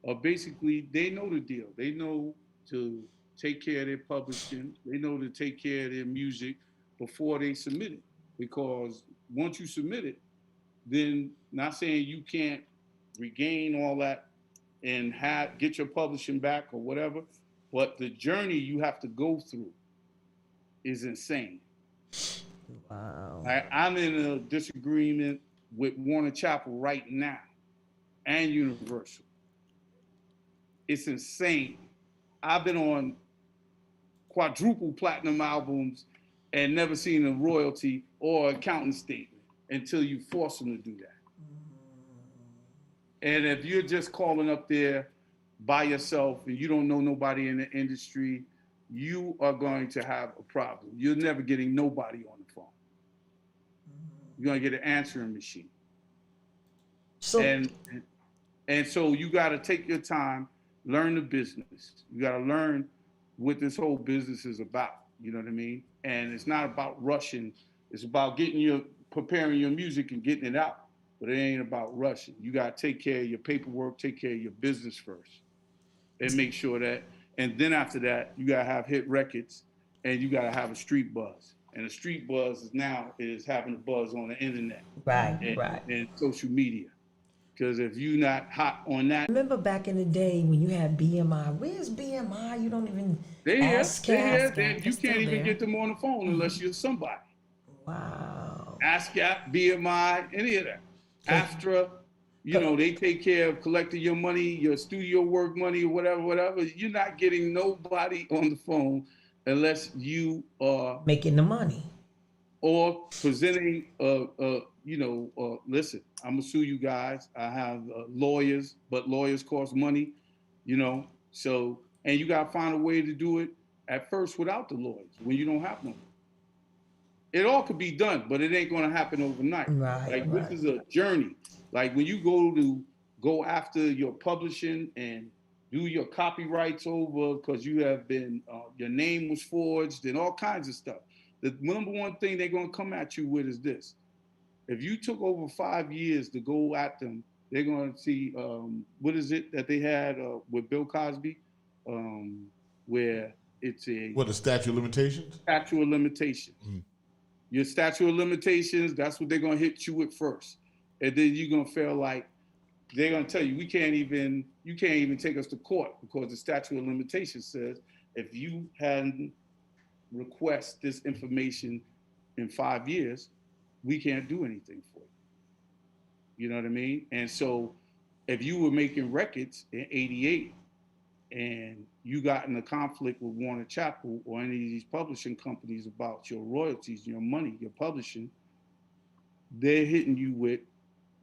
are basically, they know the deal. They know to take care of their publishing. They know to take care of their music before they submit it. Because once you submit it, then not saying you can't regain all that and get your publishing back or whatever, but the journey you have to go through is insane.
Wow.
I'm in a disagreement with Warner Chappell right now and Universal. It's insane. I've been on quadruple platinum albums and never seen a royalty or accounting statement until you force them to do that. And if you're just calling up there by yourself and you don't know nobody in the industry, you are going to have a problem. You're never getting nobody on the phone. You're going to get an answering machine.
So,
and so you got to take your time, learn the business. You got to learn what this whole business is about. You know what I mean? And it's not about rushing. It's about preparing your music and getting it out. But it ain't about rushing. You got to take care of your paperwork, take care of your business first, and make sure that. And then after that, you got to have hit records, and you got to have a street buzz. And the street buzz is having a buzz on the internet, and social media. Because if you're not hot on that,
remember back in the day when you had BMI? Where's BMI? You don't even ask.
You can't even get them on the phone unless you're somebody.
Wow.
ASCAP, BMI, any of that. Astra, they take care of collecting your money, your studio work money, or whatever. You're not getting nobody on the phone unless you are
making the money
or presenting. Listen, I'm gonna sue you guys. I have lawyers, but lawyers cost money, So, and you gotta find a way to do it at first without the lawyers when you don't have no. It all could be done, but it ain't going to happen overnight. This is a journey. Like when you go after your publishing and do your copyrights over because you have been, your name was forged and all kinds of stuff. The number one thing they're going to come at you with is this. If you took over 5 years to go at them, they're going to see, what is it that they had with Bill Cosby, where it's a
statute of limitations?
Statute of limitations. Mm. Your statute of limitations, that's what they're going to hit you with first. And then you're going to feel like they're going to tell you, you can't even take us to court because the statute of limitations says if you hadn't requested this information in 5 years, we can't do anything for you. You know what I mean? And so if you were making records in 88 and you got in a conflict with Warner Chappell or any of these publishing companies about your royalties, your money, your publishing, they're hitting you with,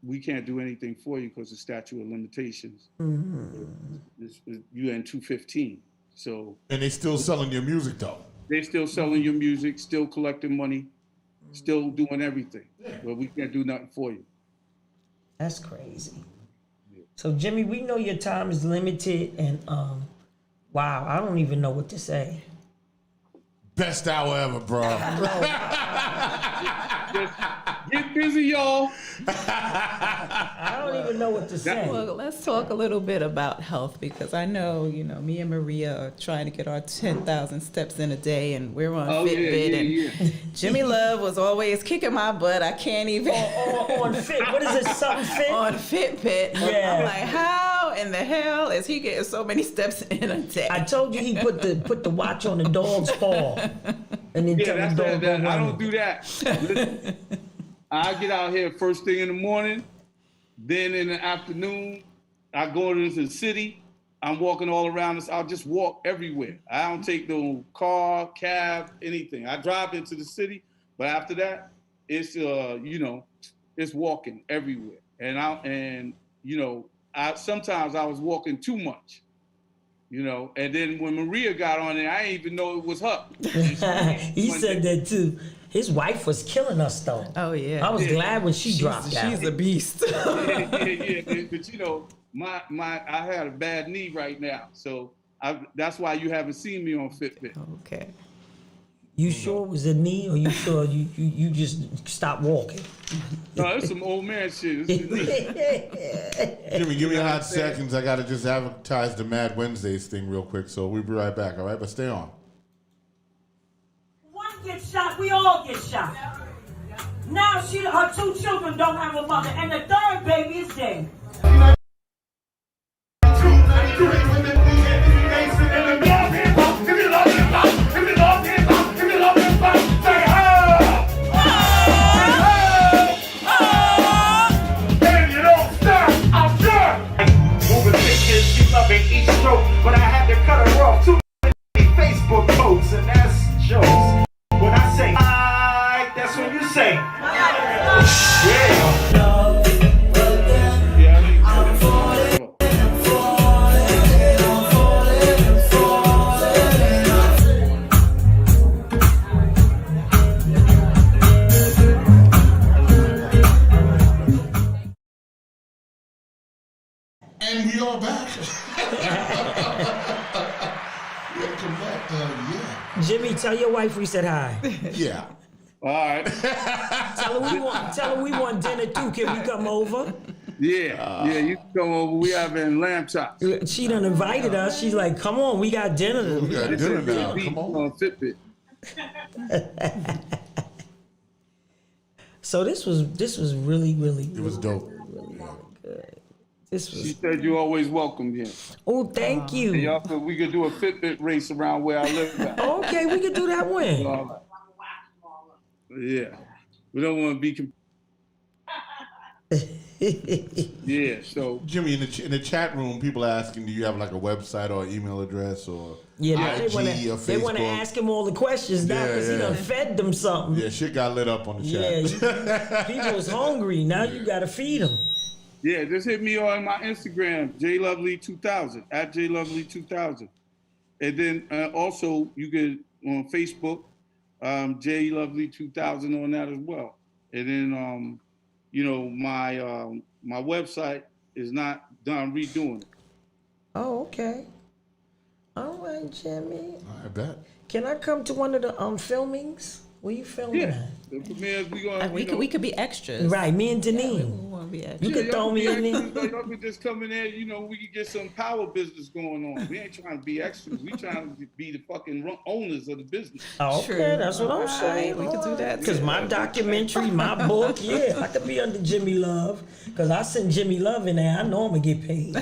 we can't do anything for you because the statute of limitations. You're in 215. So. And
they still selling your music though.
They're still selling your music, still collecting money, still doing everything. But we can't do nothing for you.
That's crazy. So Jimmy, we know your time is limited and wow, I don't even know what to say.
Best hour ever, bro.
Just get busy, y'all.
I don't even know what to say.
Well, let's talk a little bit about health because I know, me and Maria are trying to get our 10,000 steps in a day and we're on Fitbit. And Jimmy Love was always kicking my butt. I can't even.
On Fit. What is it? Something Fit?
On Fitbit.
Yeah.
I'm like, how in the hell is he getting so many steps in a day?
I told you he put the watch on the dog's paw. And then tell the dog
that. I don't do that. Listen, I get out here first thing in the morning. Then in the afternoon, I go into the city. I'm walking all around this. I'll just walk everywhere. I don't take no car, cab, anything. I drive into the city, but after that, it's it's walking everywhere. And I sometimes I was walking too much. And then when Maria got on there, I didn't even know it was her.
He said that too. His wife was killing us though.
Oh yeah.
I was glad when she dropped out.
She's a beast.
yeah. But I had a bad knee right now, so that's why you haven't seen me on Fitbit.
Okay.
You sure it was a knee, or you sure you just stopped walking?
No, it's some old man shit. It's a knee.
Jimmy, give me a hot seconds. I gotta just advertise the Mad Wednesdays thing real quick, so we'll be right back. All right, but stay on.
One gets shot, we all get shot. Now her 2 children don't have a mother, and the 3rd baby is dead.
Each stroke, but I had to cut her off too many Facebook posts, and that's jokes. When I say I, that's when you say yeah.
And we are back. Welcome back. Yeah.
Jimmy, tell your wife we said hi.
Yeah.
All right.
Tell her we want dinner too. Can we come over?
Yeah, you can come over. We having lamb chops.
She done invited us. She's like, come on, we got dinner.
We got dinner now. Come on.
Fitbit.
So this was really
It was dope.
good. This
She
was.
said you always welcome here.
Oh, thank
And
you.
y'all said we could do a Fitbit race around where I live at.
Okay, we can do that when.
Yeah. We don't want to be. Yeah, so.
Jimmy, in the chat room, people are asking, do you have like a website or email address or
Yeah,
IG or Facebook?
they want to ask him all the questions now because he done fed them something.
Yeah, shit got lit up on the chat.
Yeah, people was hungry. Now you got to feed them.
Yeah, just hit me on my Instagram, jlovely2000, at jlovely2000. And then also you could on Facebook, jlovely2000 on that as well. And then, my website is not done redoing it.
Oh, okay. All right, Jimmy.
I bet.
Can I come to one of the filmings? Where you filming
Yeah,
at?
the premieres we gonna.
We could be extras.
Right, me and
We
Deneen.
want to be extras.
You could throw me in there.
Y'all could just come in there, we could get some power business going on. We ain't trying to be extras. We trying to be the fucking owners of the business.
Okay,
True.
that's what I'm
All
saying.
right, we could do that
Because
too.
my documentary, my book, yeah, I could be under Jimmy Love. Because I send Jimmy Love in there, I know I'm going to get paid.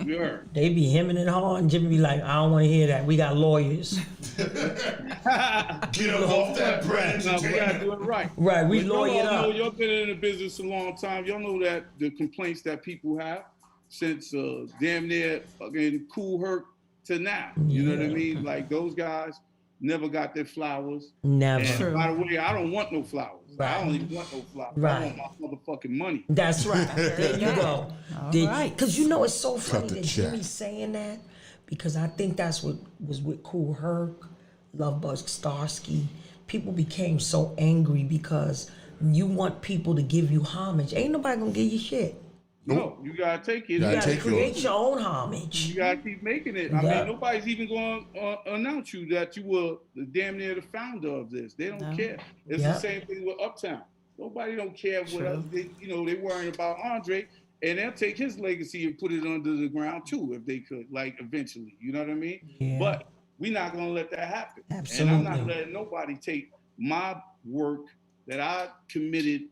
Yeah.
They be hemming and hawing. Jimmy be like, I don't want to hear that. We got lawyers.
Get up off that bread.
No, we gotta do it right.
Right, we
But
lawyer
y'all know,
up.
y'all been in the business a long time. Y'all know that the complaints that people have since damn near fucking Cool Herc to now. You know what I mean? Like those guys never got their flowers.
Never.
And by the way, I don't want no flowers.
Right.
I don't even want no flowers.
Right.
I want my motherfucking money.
That's right. There you go.
right.
Because it's so funny
the
that
check.
Jimmy's saying that, because I think that's what was with Cool Herc, Lovebug Starsky. People became so angry because you want people to give you homage. Ain't nobody gonna give you shit.
No, you gotta take it.
You
You
gotta
gotta
take
create
yours.
your own homage.
You gotta keep making it. I
Yeah.
mean, nobody's even going to announce you that you were damn near the founder of this. They don't care. It's
Yeah.
the same thing with Uptown. Nobody don't care what else they worrying about Andre, and they'll take his legacy and put it under the ground too if they could, like eventually. You know what I mean?
Yeah.
But we're not gonna let that happen.
Absolutely.
And I'm not letting nobody take my work that I committed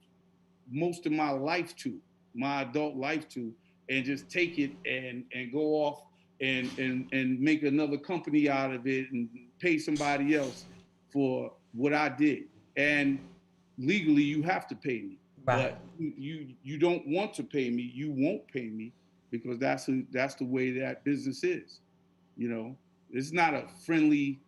most of my life to, my adult life to, and just take it and go off and make another company out of it and pay somebody else for what I did. And legally, you have to pay me.
Right.
But you don't want to pay me. You won't pay me because that's the way that business is. It's not a friendly,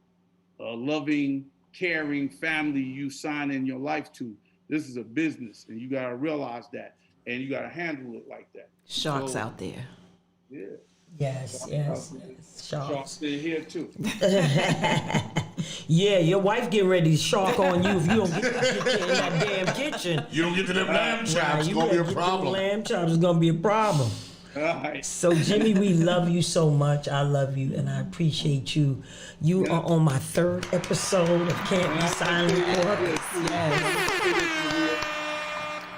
loving, caring family you sign in your life to. This is a business, and you gotta realize that, and you gotta handle it like that.
Sharks
So,
out there.
Yeah.
Yes. Sharks.
Sharks in here too.
Yeah, your wife getting ready to shark on you if you don't get in that damn kitchen.
You don't get to them lamb chops, it's
You
gonna be
better
a
get them
problem.
Lamb chops is gonna be a problem.
All right.
So Jimmy, we love you so much. I love you and I appreciate you. You are on my 3rd episode of Can't Be Silent.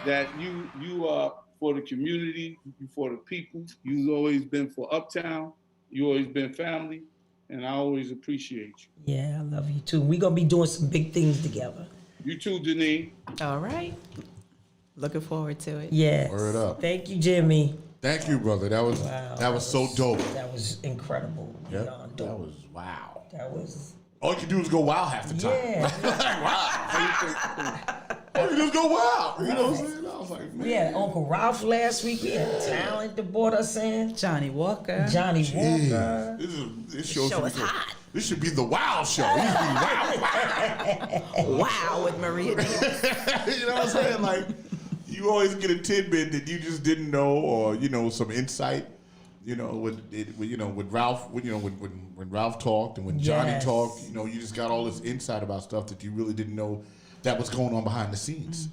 That you are for the community, you for the people. You've always been for Uptown. You always been family, and I always appreciate you.
Yeah, I love you too. We're gonna be doing some big things together.
You too, Denise.
All right. Looking forward to it.
Yes.
Word up.
Thank you, Jimmy.
Thank you, brother. That was so dope.
That was incredible.
Yep.
Beyond
That
dope.
was wow.
That was
All you can do is go wild half the time.
yeah.
All you do is go wild. You know what I'm saying? I was like, man.
We had Uncle Ralph last week. We had talent that brought us in.
Johnny Walker.
Johnny
Yeah.
Walker.
This show
Show
should
is
be
hot.
This should be the wild show. It should be wild.
Wow, with Maria Diaz.
You know what I'm saying? Like, you always get a tidbit that you just didn't know, or some insight. With Ralph, when Ralph talked and when Johnny
Yes.
talked, you just got all this insight about stuff that you really didn't know that was going on behind the scenes.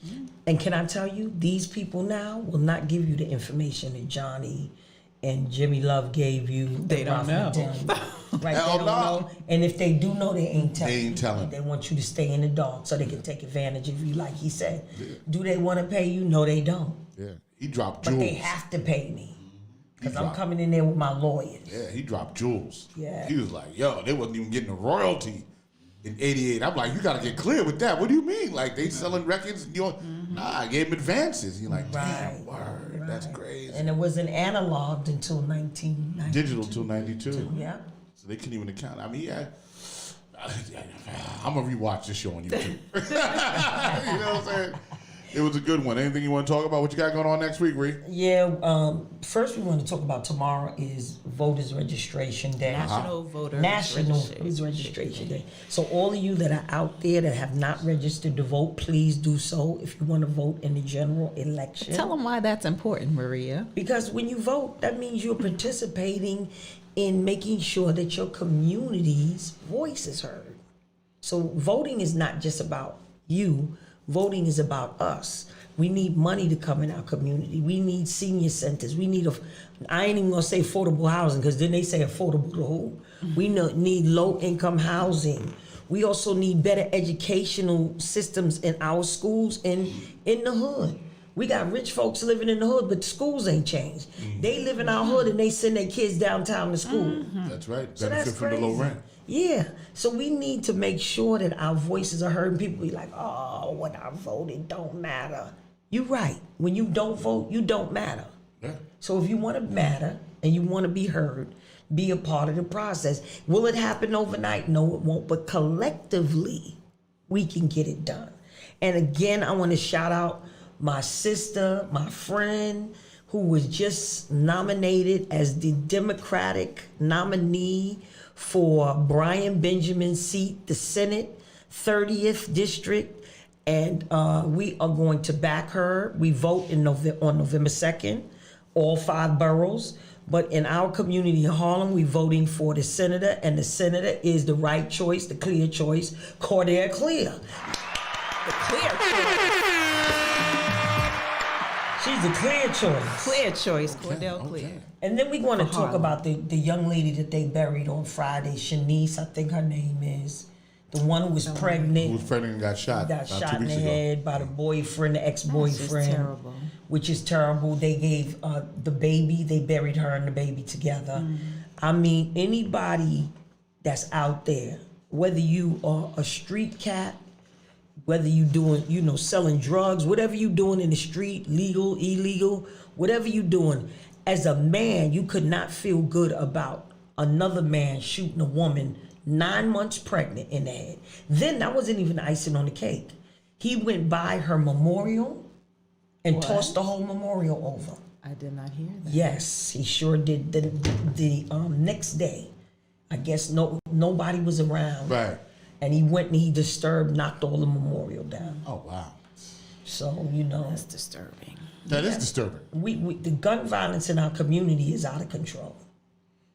And can I tell you, these people now will not give you the information that Johnny and Jimmy Love gave you.
They don't know.
Right?
Hell
They don't
no.
know. And if they do know, they ain't telling.
They ain't telling.
They want you to stay in the dark so they can take advantage of you, like he said. Do they want to pay you? No, they don't.
Yeah, he dropped
But
jewels.
they have to pay me. Because I'm
dropped-
coming in there with my lawyers.
Yeah, he dropped jewels.
Yeah.
He was like, yo, they wasn't even getting a royalty in '88. I'm like, you got to get clear with that. What do you mean? Like, they selling records? And nah, I gave him advances. You're like, damn, word. That's crazy.
And it wasn't analoged until 1990.
Digital till '92.
Yeah.
So they couldn't even account. I mean, yeah. I'm going to rewatch this show on YouTube. You know what I'm saying? It was a good one. Anything you want to talk about? What you got going on next week, Ree?
Yeah, first we want to talk about tomorrow is Voters Registration Day.
National Voters
National
Registration.
Registration Day. So all of you that are out there that have not registered to vote, please do so if you want to vote in the general election.
Tell them why that's important, Maria.
Because when you vote, that means you're participating in making sure that your community's voice is heard. So voting is not just about you. Voting is about us. We need money to come in our community. We need senior centers. We need I ain't even gonna say affordable housing because then they say affordable to who? We need low income housing. We also need better educational systems in our schools and in the hood. We got rich folks living in the hood, but the schools ain't changed. They live in our hood and they send their kids downtown to school.
That's right.
So
Benefit
that's
from the low
crazy.
rent.
Yeah. So we need to make sure that our voices are heard. And people be like, oh, when I voted don't matter. You're right. When you don't vote, you don't matter.
Yeah.
So if you want to matter and you want to be heard, be a part of the process. Will it happen overnight? No, it won't. But collectively, we can get it done. And again, I want to shout out my sister, my friend, who was just nominated as the Democratic nominee for Brian Benjamin's seat, the Senate 30th District. And we are going to back her. We vote on November 2nd, all 5 boroughs. But in our community in Harlem, we're voting for the senator, and the senator is the right choice, the clear choice, Cordell Clear. The clear choice. She's a clear choice.
Clear choice, Cordell Clear.
And then we want to talk
Harlem.
about the young lady that they buried on Friday, Shanice, I think her name is. The one who was pregnant.
Who was pregnant and got shot
Got
about
shot
2
in the
weeks ago.
head by the boyfriend, the ex-boyfriend.
terrible.
Which is terrible. They gave the baby, they buried her and the baby together. I mean, anybody that's out there, whether you are a street cat, whether you doing, selling drugs, whatever you doing in the street, legal, illegal, whatever you doing, as a man, you could not feel good about another man shooting a woman 9 months pregnant in the head. Then that wasn't even icing on the cake. He went by her memorial and tossed the whole memorial over.
I did not hear that.
Yes, he sure did. The next day, I guess nobody was around.
Right.
And he went and he knocked all the memorial down.
Oh, wow.
So, you know.
That's disturbing.
That is disturbing.
The gun violence in our community is out of control.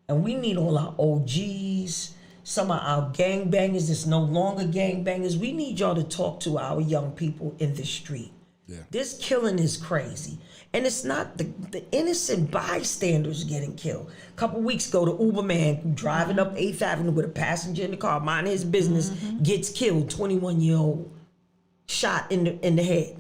And we need all our OGs, some of our gangbangers that's no longer gangbangers. We need y'all to talk to our young people in the street.
Yeah.
This killing is crazy. And it's not the innocent bystanders getting killed. A couple weeks ago, the Uber man driving up 8th Avenue with a passenger in the car, minding his business, gets killed, 21-year-old, shot in the head.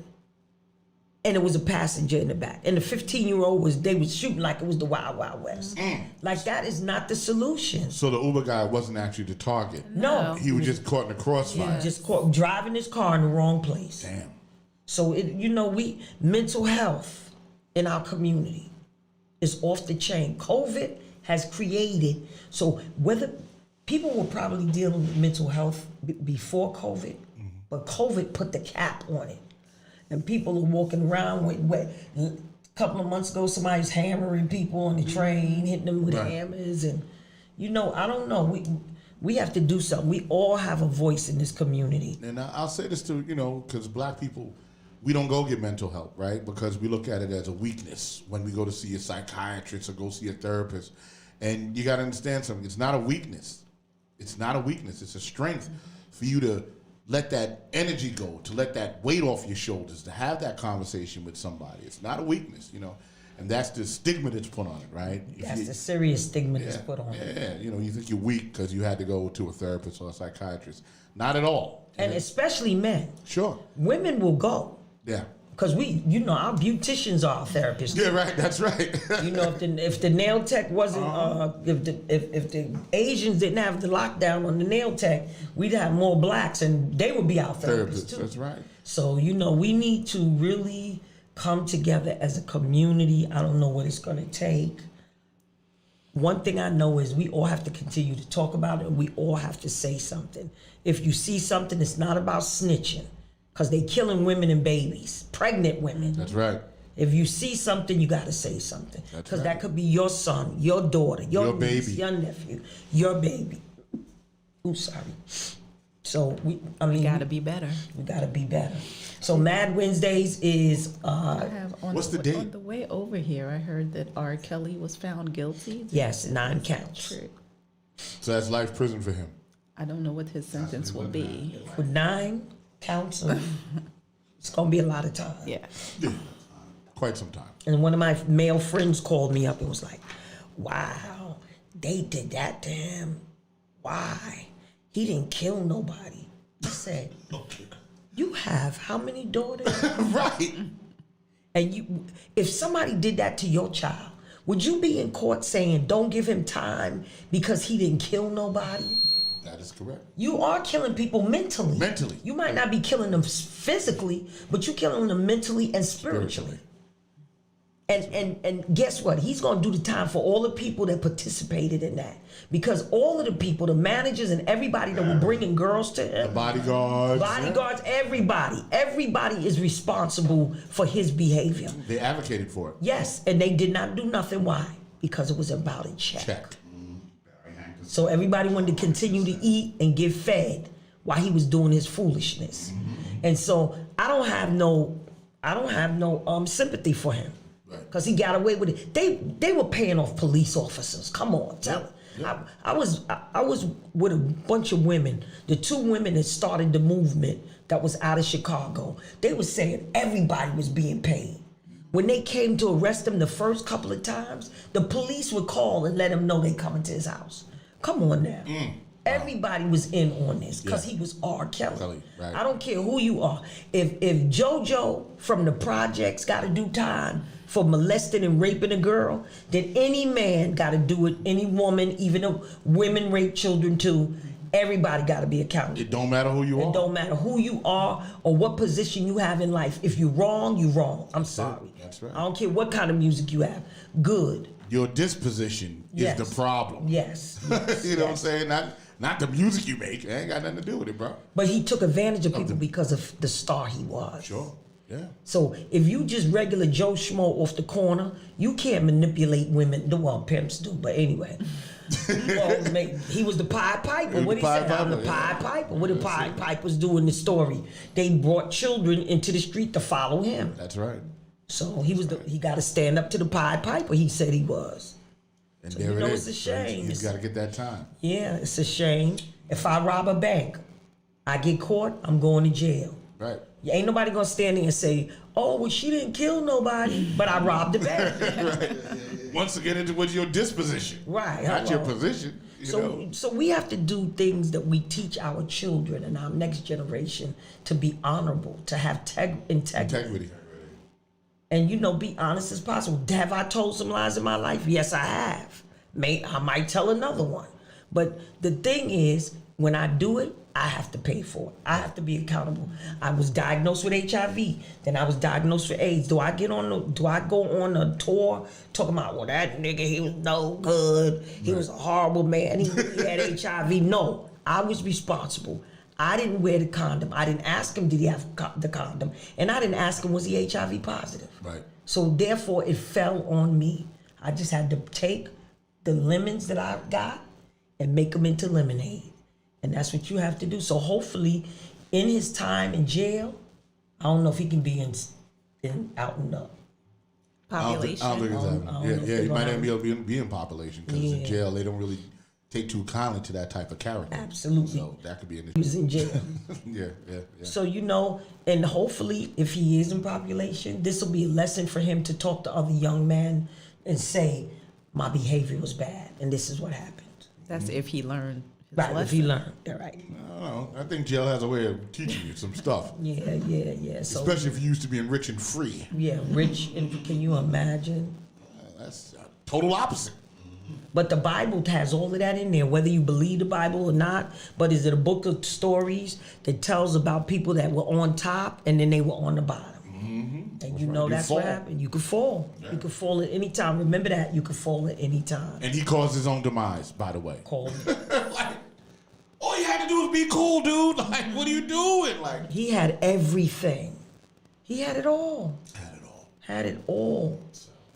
And it was a passenger in the back. And the 15-year-old they was shooting like it was the Wild Wild West. Like, that is not the solution.
So the Uber guy wasn't actually the target.
No.
He was just caught in the crossfire.
Just caught driving his car in the wrong place.
Damn.
So, mental health in our community is off the chain. COVID has created, so whether people were probably dealing with mental health before COVID, but COVID put the cap on it. And people are walking around with a couple of months ago, somebody's hammering people on the train, hitting them with hammers. And, I don't know. We have to do something. We all have a voice in this community.
And I'll say this to, because black people, we don't go get mental help, right? Because we look at it as a weakness when we go to see a psychiatrist or go see a therapist. And you got to understand something. It's not a weakness. It's not a weakness. It's a strength for you to let that energy go, to let that weight off your shoulders, to have that conversation with somebody. It's not a weakness, and that's the stigma that's put on it, right?
That's the serious stigma that's put on it.
Yeah, you think you're weak because you had to go to a therapist or a psychiatrist. Not at all.
And especially men.
Sure.
Women will go.
Yeah.
Because our beauticians are our therapists.
Yeah, right. That's right.
If the nail tech wasn't, if the Asians didn't have the lockdown on the nail tech, we'd have more blacks, and they would be our therapists too.
That's right.
So we need to really come together as a community. I don't know what it's going to take. One thing I know is we all have to continue to talk about it, and we all have to say something. If you see something, it's not about snitching. Because they killing women and babies, pregnant women.
That's right.
If you see something, you got to say something. Because that could be your son, your daughter, your niece,
baby,
your nephew, your baby. Ooh, sorry. So, we
got to be better.
We got to be better. So, Mad Wednesdays is...
what's the date?
On the way over here, I heard that R. Kelly was found guilty.
Yes, 9 counts.
True.
So that's life prison for him.
I don't know what his sentence will be.
With 9 counts, it's going to be a lot of time.
Yeah.
Quite some time.
And one of my male friends called me up and was like, wow, they did that to him. Why? He didn't kill nobody. I said, you have how many daughters?
Right.
And if somebody did that to your child, would you be in court saying, don't give him time because he didn't kill nobody?
That is correct.
You are killing people mentally.
Mentally.
You might not be killing them physically, but you're killing them mentally and spiritually. And guess what? He's going to do the time for all the people that participated in that. Because all of the people, the managers and everybody that were bringing girls to him.
The bodyguards. Everybody is responsible for his behavior. They advocated for it.
Yes, and they did not do nothing. Why? Because it was about a check. So everybody wanted to continue to eat and get fed while he was doing his foolishness. And so I don't have no sympathy for him. Because he got away with it. They were paying off police officers. Come on, tell them. Yep. I was with a bunch of women. The 2 women that started the movement that was out of Chicago. They were saying everybody was being paid. When they came to arrest him the first couple of times, the police would call and let him know they coming to his house. Come on now. Everybody was in on this because he was R. Kelly. Right. I don't care who you are. If JoJo from the projects got to do time for molesting and raping a girl, then any man got to do it. Any woman, even though women rape children too. Everybody got to be accountable.
It don't matter who you are.
It don't matter who you are or what position you have in life. If you're wrong, you're wrong. I'm sorry.
That's right.
I don't care what kind of music you have. Good.
Your disposition is the problem.
Yes.
You know what I'm saying? Not the music you make. It ain't got nothing to do with it, bro.
But he took advantage of people because of the star he was.
Sure. Yeah.
So if you just regular Joe Schmo off the corner, you can't manipulate women. Well, pimps do, but anyway. Well, he was the Pied Piper. What he said? I'm the Pied Piper. What did Pied Pipers do in the story? They brought children into the street to follow him.
That's right.
So he got to stand up to the Pied Piper. He said he was.
And
So
there
you
it
know
is.
it's a shame.
He's got to get that time.
Yeah, it's a shame. If I rob a bank, I get caught, I'm going to jail.
Right.
Ain't nobody gonna stand there and say, "Oh, well, she didn't kill nobody, but I robbed the bank."
Right. Once again, it was your disposition.
Right.
Not your position. You know?
So we have to do things that we teach our children and our next generation to be honorable, to have integrity. And be honest as possible. Have I told some lies in my life? Yes, I have. I might tell another one. But the thing is, when I do it, I have to pay for it. I have to be accountable. I was diagnosed with HIV. Then I was diagnosed with AIDS. Do I go on a tour talking about, well, that nigga, he was no good. He was a horrible man. He had HIV. No, I was responsible. I didn't wear the condom. I didn't ask him, did he have the condom? And I didn't ask him, was he HIV positive?
Right.
So therefore, it fell on me. I just had to take the lemons that I got and make them into lemonade. And that's what you have to do. So hopefully, in his time in jail, I don't know if he can be out in the
Population.
I don't think it's happening. Yeah, he might not be able to be in population because in
Yeah.
jail they don't really take too kindly to that type of character.
Absolutely.
So that could be an
He was in jail.
yeah.
So and hopefully, if he is in population, this will be a lesson for him to talk to other young men and say, my behavior was bad, and this is what happened.
That's if he learned.
Right, if he learned. All right.
I don't know. I think jail has a way of teaching you some stuff.
Yeah. So,
Especially if you used to being rich and free.
yeah, rich, and can you imagine?
That's total opposite.
But the Bible has all of that in there, whether you believe the Bible or not. But is it a book of stories that tells about people that were on top and then they were on the bottom? Mm-hmm. And that's what happened. You could fall. Yeah. You could fall at any time. Remember that. You could fall at any time.
And he caused his own demise, by the way.
Like,
all you had to do was be cool, dude. Like, what are you doing? Like,
he had everything. He had it all. Had it all.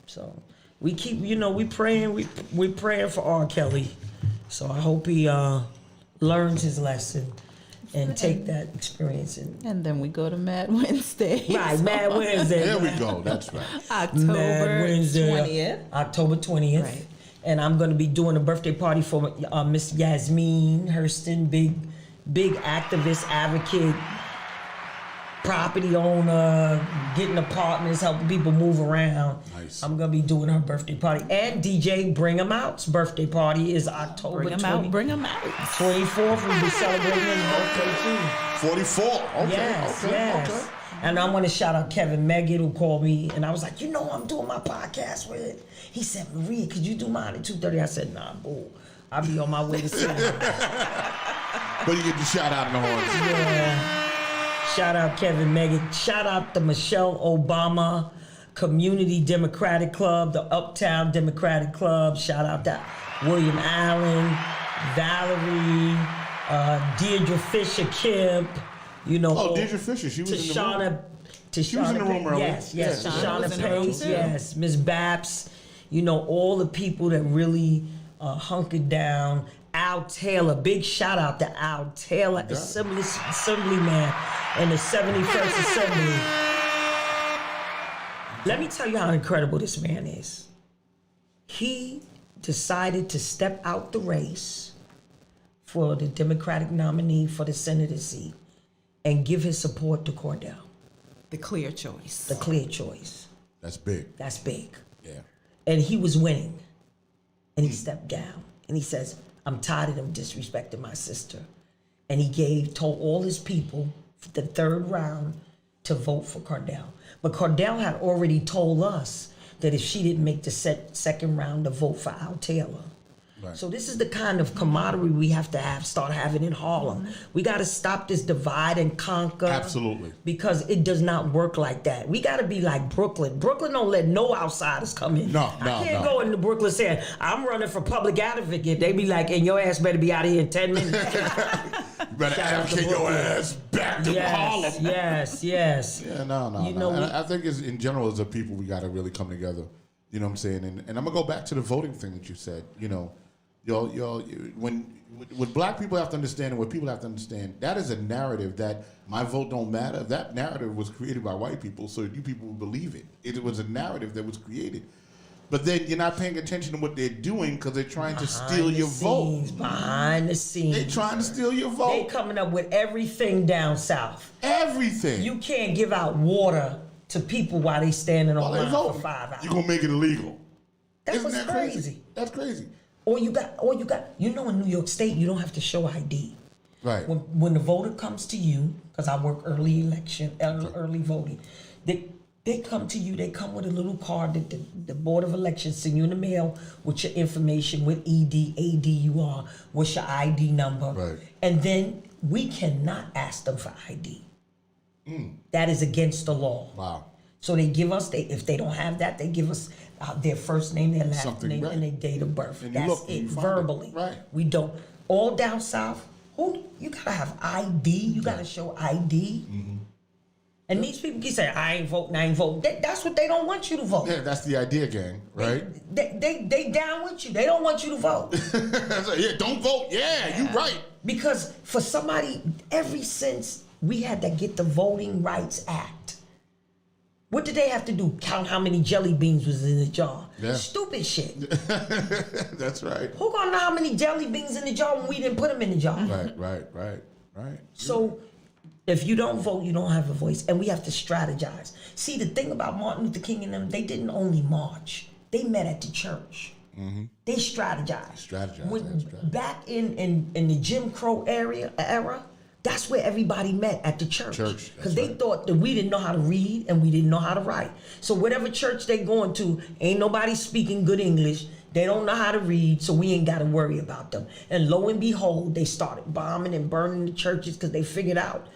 So we keep, we praying. We praying for R. Kelly. So I hope he learns his lesson and take that experience.
And then we go to Mad Wednesday.
Right, Mad Wednesday.
There we go. That's right.
October 20th.
October 20th.
Right.
And I'm going to be doing a birthday party for Miss Yasmin Hurston, big activist, advocate, property owner, getting apartments, helping people move around.
Nice.
I'm going to be doing her birthday party. And DJ Bring 'Em Out's birthday party is October 24th.
Bring 'em out.
24th, we'll be celebrating his birthday too.
44. Okay.
Yes.
Okay.
And I want to shout out Kevin Meggett, who called me, and I was like, I'm doing my podcast with. He said, Maria, could you do mine at 2:30? I said, nah, boo. I'll be on my way to see him.
But you get the shout out in the horns.
Yeah. Shout out Kevin Meggett. Shout out the Michelle Obama Community Democratic Club, the Uptown Democratic Club. Shout out to William Allen, Valerie, Deirdre Fisher Kemp.
Deirdre Fisher, she was in the room. She was in the room earlier.
Yes,
Shauna
Pace, yes, Miss Baps. All the people that really hunkered down. Al Taylor, big shout out to Al Taylor, Assemblyman in the 71st Assembly. Let me tell you how incredible this man is. He decided to step out the race for the Democratic nominee for the Senate seat and give his support to Cordell.
The clear choice.
The clear choice.
That's big.
That's big.
Yeah.
And he was winning. And he stepped down. And he says, I'm tired of them disrespecting my sister. And he told all his people for the third round to vote for Cordell. But Cordell had already told us that if she didn't make the second round to vote for Al Taylor. Right. So this is the kind of camaraderie we have to start having in Harlem. We got to stop this divide and conquer.
Absolutely.
Because it does not work like that. We got to be like Brooklyn. Brooklyn don't let no outsiders come in.
No.
I can't go into Brooklyn saying, I'm running for public advocate. They be like, and your ass better be out of here in 10 minutes.
better
Shout out to
advocate your
Brooklyn.
ass back to Harlem.
Yes.
Yeah, no.
You know,
I think in general, as a people, we got to really come together. You know what I'm saying? And I'm gonna go back to the voting thing that you said. You know, when black people have to understand and what people have to understand, that is a narrative that my vote don't matter. That narrative was created by white people, so you people would believe it. It was a narrative that was created. But then you're not paying attention to what they're doing because they're trying to steal your vote.
Behind the scenes.
They're trying to steal your vote.
They coming up with everything down south.
Everything.
You can't give out water to people while they standing on
While they
line
vote.
for 5 hours.
You're gonna make it illegal.
That
Isn't
was
that
crazy.
That's crazy.
Or you got, you know, in New York State, you don't have to show ID.
Right.
When the voter comes to you, because I work early voting, they come to you, they come with a little card that the Board of Elections send you in the mail with your information, with AD you are, what's your ID number.
Right.
And then we cannot ask them for ID. That is against the law.
Wow.
So they give us, if they don't have that, they give us their first name, their last
Something,
name,
right.
and their date of birth.
And you
That's
look and
it,
you find
verbally.
it. Right.
We don't. All down south, you gotta have ID. You gotta show ID.
Mm-hmm.
And these people keep saying, I ain't voting. That's what they don't want you to vote.
Yeah, that's the idea, gang. Right.
They down with you. They don't want you to vote.
Yeah, don't vote. Yeah, you right.
Because for somebody, ever since we had to get the Voting Rights Act, what did they have to do? Count how many jelly beans was in the jar?
Yeah.
Stupid shit.
That's right.
Who gonna know how many jelly beans in the jar when we didn't put them in the jar?
Right.
So if you don't vote, you don't have a voice, and we have to strategize. See, the thing about Martin Luther King and them, they didn't only march; they met at the church. They strategized. Back in the Jim Crow era, that's where everybody met, at the church. Because they thought that we didn't know how to read and we didn't know how to write. So whatever church they going to, ain't nobody speaking good English. They don't know how to read, so we ain't got to worry about them. And lo and behold, they started bombing and burning the churches because they figured out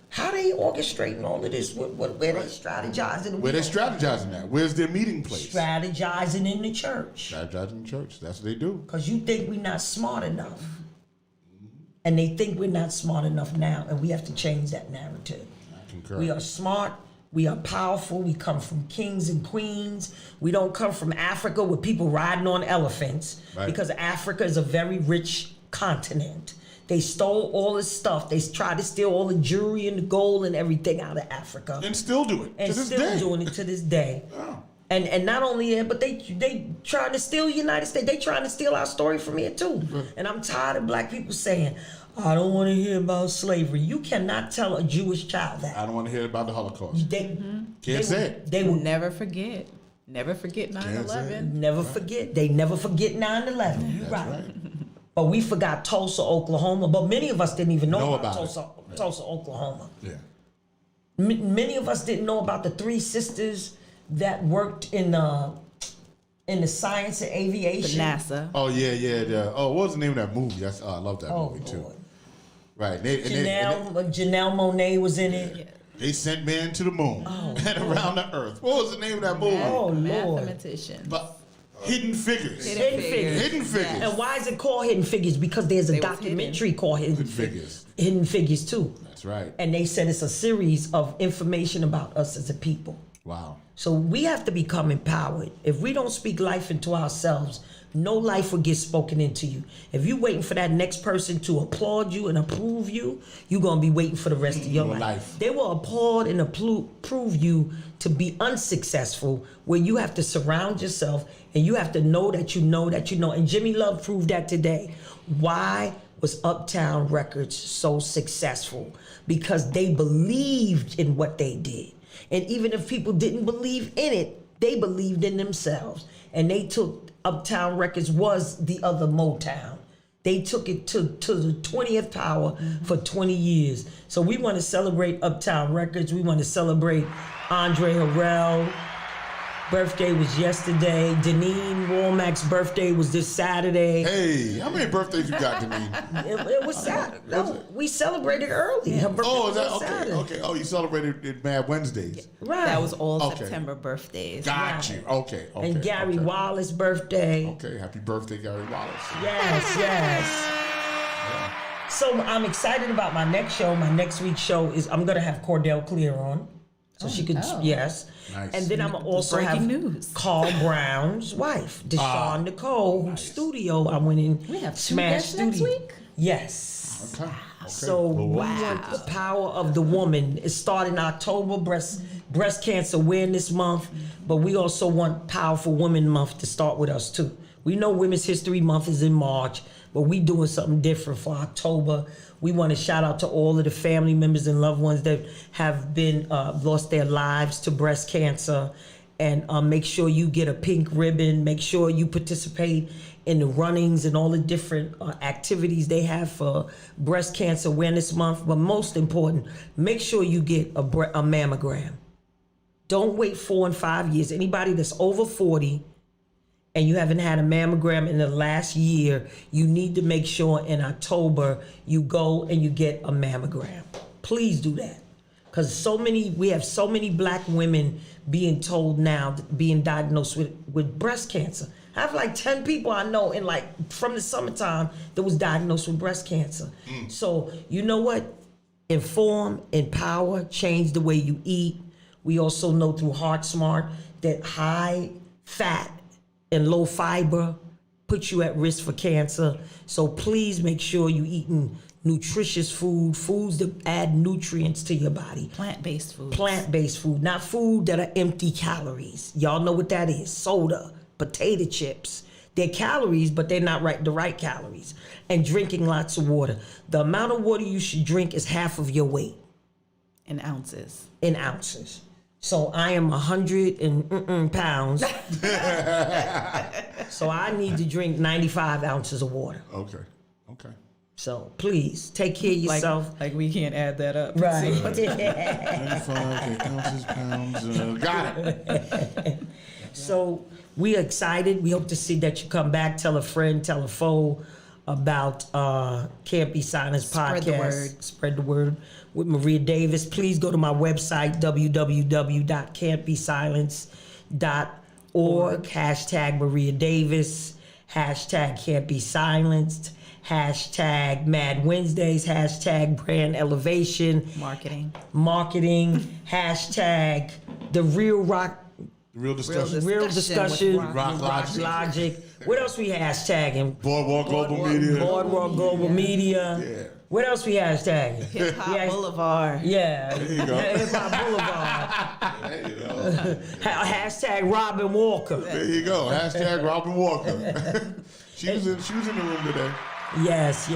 how they orchestrating all of this. Where they strategizing?
Where they strategizing at? Where's their meeting place?
Strategizing in the church.
Strategizing in the church. That's what they do.
Because you think we're not smart enough. And they think we're not smart enough now, and we have to change that narrative.
I concur.
We are smart, we are powerful, we come from kings and queens. We don't come from Africa with people riding on elephants, because Africa is a very rich continent. They stole all this stuff. They tried to steal all the jewelry and the gold and everything out of Africa.
And still do it
And
to this
still
day.
doing it to this day.
Oh.
And not only that, but they trying to steal the United States. They trying to steal our story from here too. And I'm tired of black people saying, I don't want to hear about slavery. You cannot tell a Jewish child that.
I don't want to hear about the Holocaust. Can't say it.
They will never forget. Never forget 9/11.
Never forget. They never forget 9/11. You're right. But we forgot Tulsa, Oklahoma. But many of us didn't even know about Tulsa, Oklahoma.
Yeah.
Many of us didn't know about the 3 sisters that worked in the science and aviation.
The NASA.
Oh yeah. What was the name of that movie? I love that movie too.
Lord.
Right.
Janelle Monáe was in it.
Yeah.
They sent man to the moon and around the earth. What was the name of that movie?
Oh, Lord.
Mathematician.
But Hidden Figures.
Hidden Figures.
Hidden Figures.
And why is it called Hidden Figures? Because there's a
They was
documentary called Hidden
Figures.
Hidden Figures too.
That's right.
And they said it's a series of information about us as a people.
Wow.
So we have to become empowered. If we don't speak life into ourselves, no life will get spoken into you. If you're waiting for that next person to applaud you and approve you, you're going to be waiting for the rest of your life. They will applaud and approve you to be unsuccessful, where you have to surround yourself and you have to know that you know that you know. And Jimmy Love proved that today. Why was Uptown Records so successful? Because they believed in what they did. And even if people didn't believe in it, they believed in themselves. And they took Uptown Records was the other Motown. They took it to the 20th power for 20 years. So we want to celebrate Uptown Records. We want to celebrate Andre Harrell. Birthday was yesterday. Deneen Womack's birthday was this Saturday.
Hey, how many birthdays you got, Deneen?
It was Saturday. No, we celebrated early. Her birthday
Oh, is that
was
okay?
Saturday.
Okay. Oh, you celebrated it Mad Wednesdays.
Right.
That was all
Okay.
September birthdays.
Got you. Okay.
And Gary
okay.
Wallace's birthday.
Okay. Happy birthday, Gary Wallace.
Yes. So I'm excited about my next show. My next week's show is I'm gonna have Cordell Clear on, so she could yes.
Nice.
And then I'm gonna also have
news.
Carl Brown's wife, Deshawn Nicole, whose studio I went in.
We have 2
Smash
guests next
Studio.
week?
Yes.
Okay.
So we want the power of the woman. It's starting October, breast cancer awareness month, but we also want Powerful Women Month to start with us too. We know Women's History Month is in March, but we doing something different for October. We want to shout out to all of the family members and loved ones that have been lost their lives to breast cancer, and make sure you get a pink ribbon. Make sure you participate in the runnings and all the different activities they have for Breast Cancer Awareness Month. But most important, make sure you get a mammogram. Don't wait 4 and 5 years. Anybody that's over 40 and you haven't had a mammogram in the last year, you need to make sure in October you go and you get a mammogram. Please do that. Because we have so many black women being told now, being diagnosed with breast cancer. I have like 10 people I know from the summertime that was diagnosed with breast cancer. So you know what? Inform, empower, change the way you eat. We also know through Heart Smart that high fat and low fiber puts you at risk for cancer. So please make sure you're eating nutritious foods that add nutrients to your body.
Plant-based food.
Plant-based food, not food that are empty calories. Y'all know what that is. Soda, potato chips. They're calories, but they're not the right calories. And drinking lots of water. The amount of water you should drink is half of your weight.
In ounces.
So I am 100 pounds. So I need to drink 95 ounces of water.
Okay.
So please take care of yourself.
Like we can't add that up.
Right.
95 ounces, pounds. Got it.
So we are excited. We hope to see that you come back. Tell a friend, tell a foe about Can't Be Silenced podcast.
Spread the word.
Spread the word with Maria Davis. Please go to my website, www.can'tbesilenced.org. Hashtag Maria Davis. Hashtag Can't Be Silenced. Hashtag Mad Wednesdays. Hashtag Brand Elevation.
Marketing.
Hashtag The Real Rock.
Real discussion.
Real discussion.
Rock Logic.
What else we hashtagging?
Boardwalk Global Media.
Boardwalk Global Media.
Yeah.
What else we hashtagging?
Hip Hop Boulevard.
Yeah.
There you go.
Hip Hop Boulevard.
There you go.
Hashtag Robin Walker.
There you go. Hashtag Robin Walker. she was in the room today.
Yes.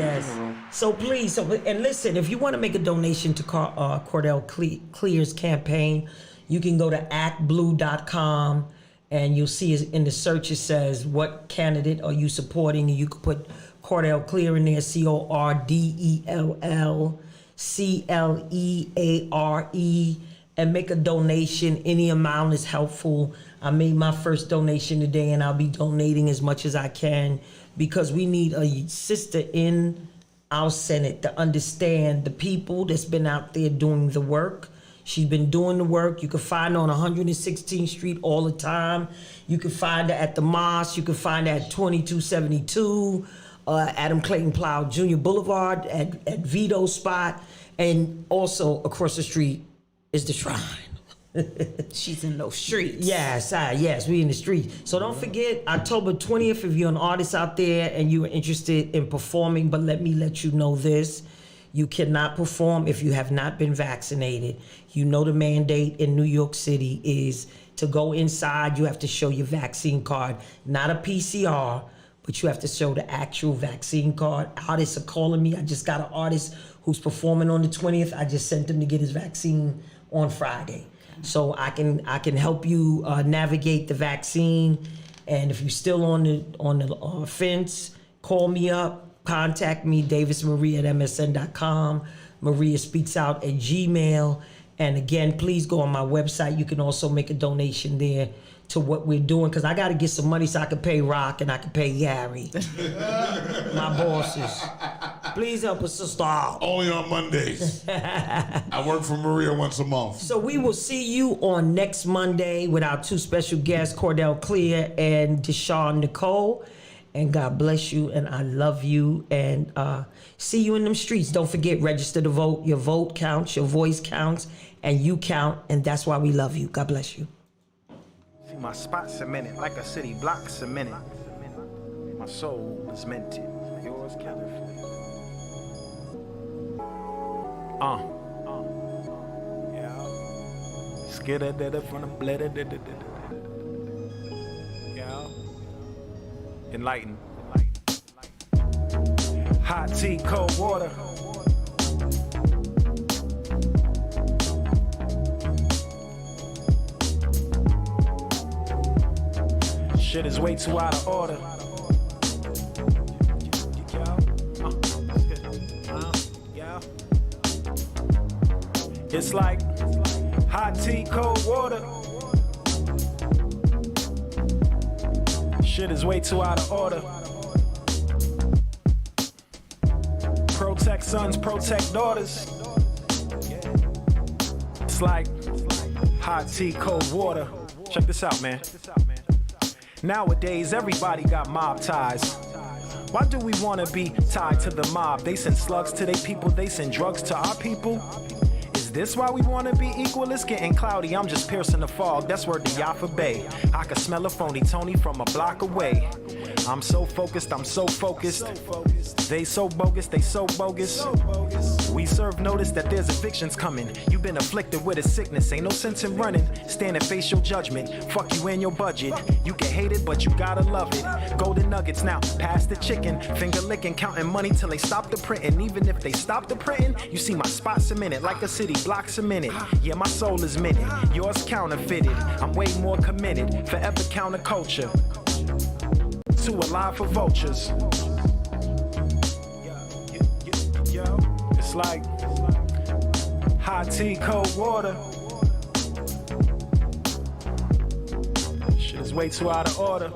So please, and listen, if you want to make a donation to Cordell Clear's campaign, you can go to actblue.com and you'll see in the search it says what candidate are you supporting, and you can put Cordell Clear in there, CORDELLCLEARE, and make a donation. Any amount is helpful. I made my first donation today, and I'll be donating as much as I can, because we need a sister in our Senate to understand the people that's been out there doing the work. She's been doing the work. You can find her on 116th Street all the time. You can find her at the mosque. You can find her at 2272 Adam Clayton Plow Jr. Boulevard at Vito's spot. And also across the street is the Shrine.
She's in those streets.
Yes, we in the street. So don't forget, October 20th, if you're an artist out there and you are interested in performing, but let me let you know this. You cannot perform if you have not been vaccinated. You know the mandate in New York City is to go inside, you have to show your vaccine card, not a PCR, but you have to show the actual vaccine card. Artists are calling me. I just got an artist who's performing on the 20th. I just sent him to get his vaccine on Friday. So I can help you navigate the vaccine. And if you're still on the fence, call me up. Contact me, davismarie@msn.com. Maria Speaks Out at Gmail. And again, please go on my website. You can also make a donation there to what we're doing, because I got to get some money so I can pay Rock and I can pay Gary, my bosses. Please help us, sister.
Only on Mondays. I work for Maria once a month.
So we will see you on next Monday with our two special guests, Cordell Clear and Deshawn Nicole. and God bless you, and I love you, and see you in them streets. Don't forget, register to vote. Your vote counts, your voice counts, and you count, and that's why we love you. God bless you.
See my spot cemented like a city block cemented. My soul is minted. Yours counterfeit. Yeah. Scared of that from the blood. Yeah. Enlighten. Hot tea, cold water. Shit is way too out of order. Yeah. It's like hot tea, cold water. Shit is way too out of order. Protect sons, protect daughters. It's like hot tea, cold water. Check this out, man. Nowadays, everybody got mob ties. Why do we wanna be tied to the mob? They send slugs to their people, they send drugs to our people. Is this why we wanna be equal? It's getting cloudy, I'm just piercing the fog. That's word to Yafa Bay. I can smell a phony Tony from a block away. I'm so focused, I'm so focused. They so bogus, they so bogus. We serve notice that there's evictions coming. You've been afflicted with a sickness, ain't no sense in running. Stand and face your judgment, fuck you and your budget. You can hate it, but you gotta love it. Golden nuggets now, pass the chicken. Finger licking, counting money till they stop the printing. Even if they stop the printing, you see my spot cemented like a city block cemented. Yeah, my soul is minted, yours counterfeited. I'm way more committed, forever counterculture. To a life for vultures. It's like hot tea, cold water. Shit is way too out of order.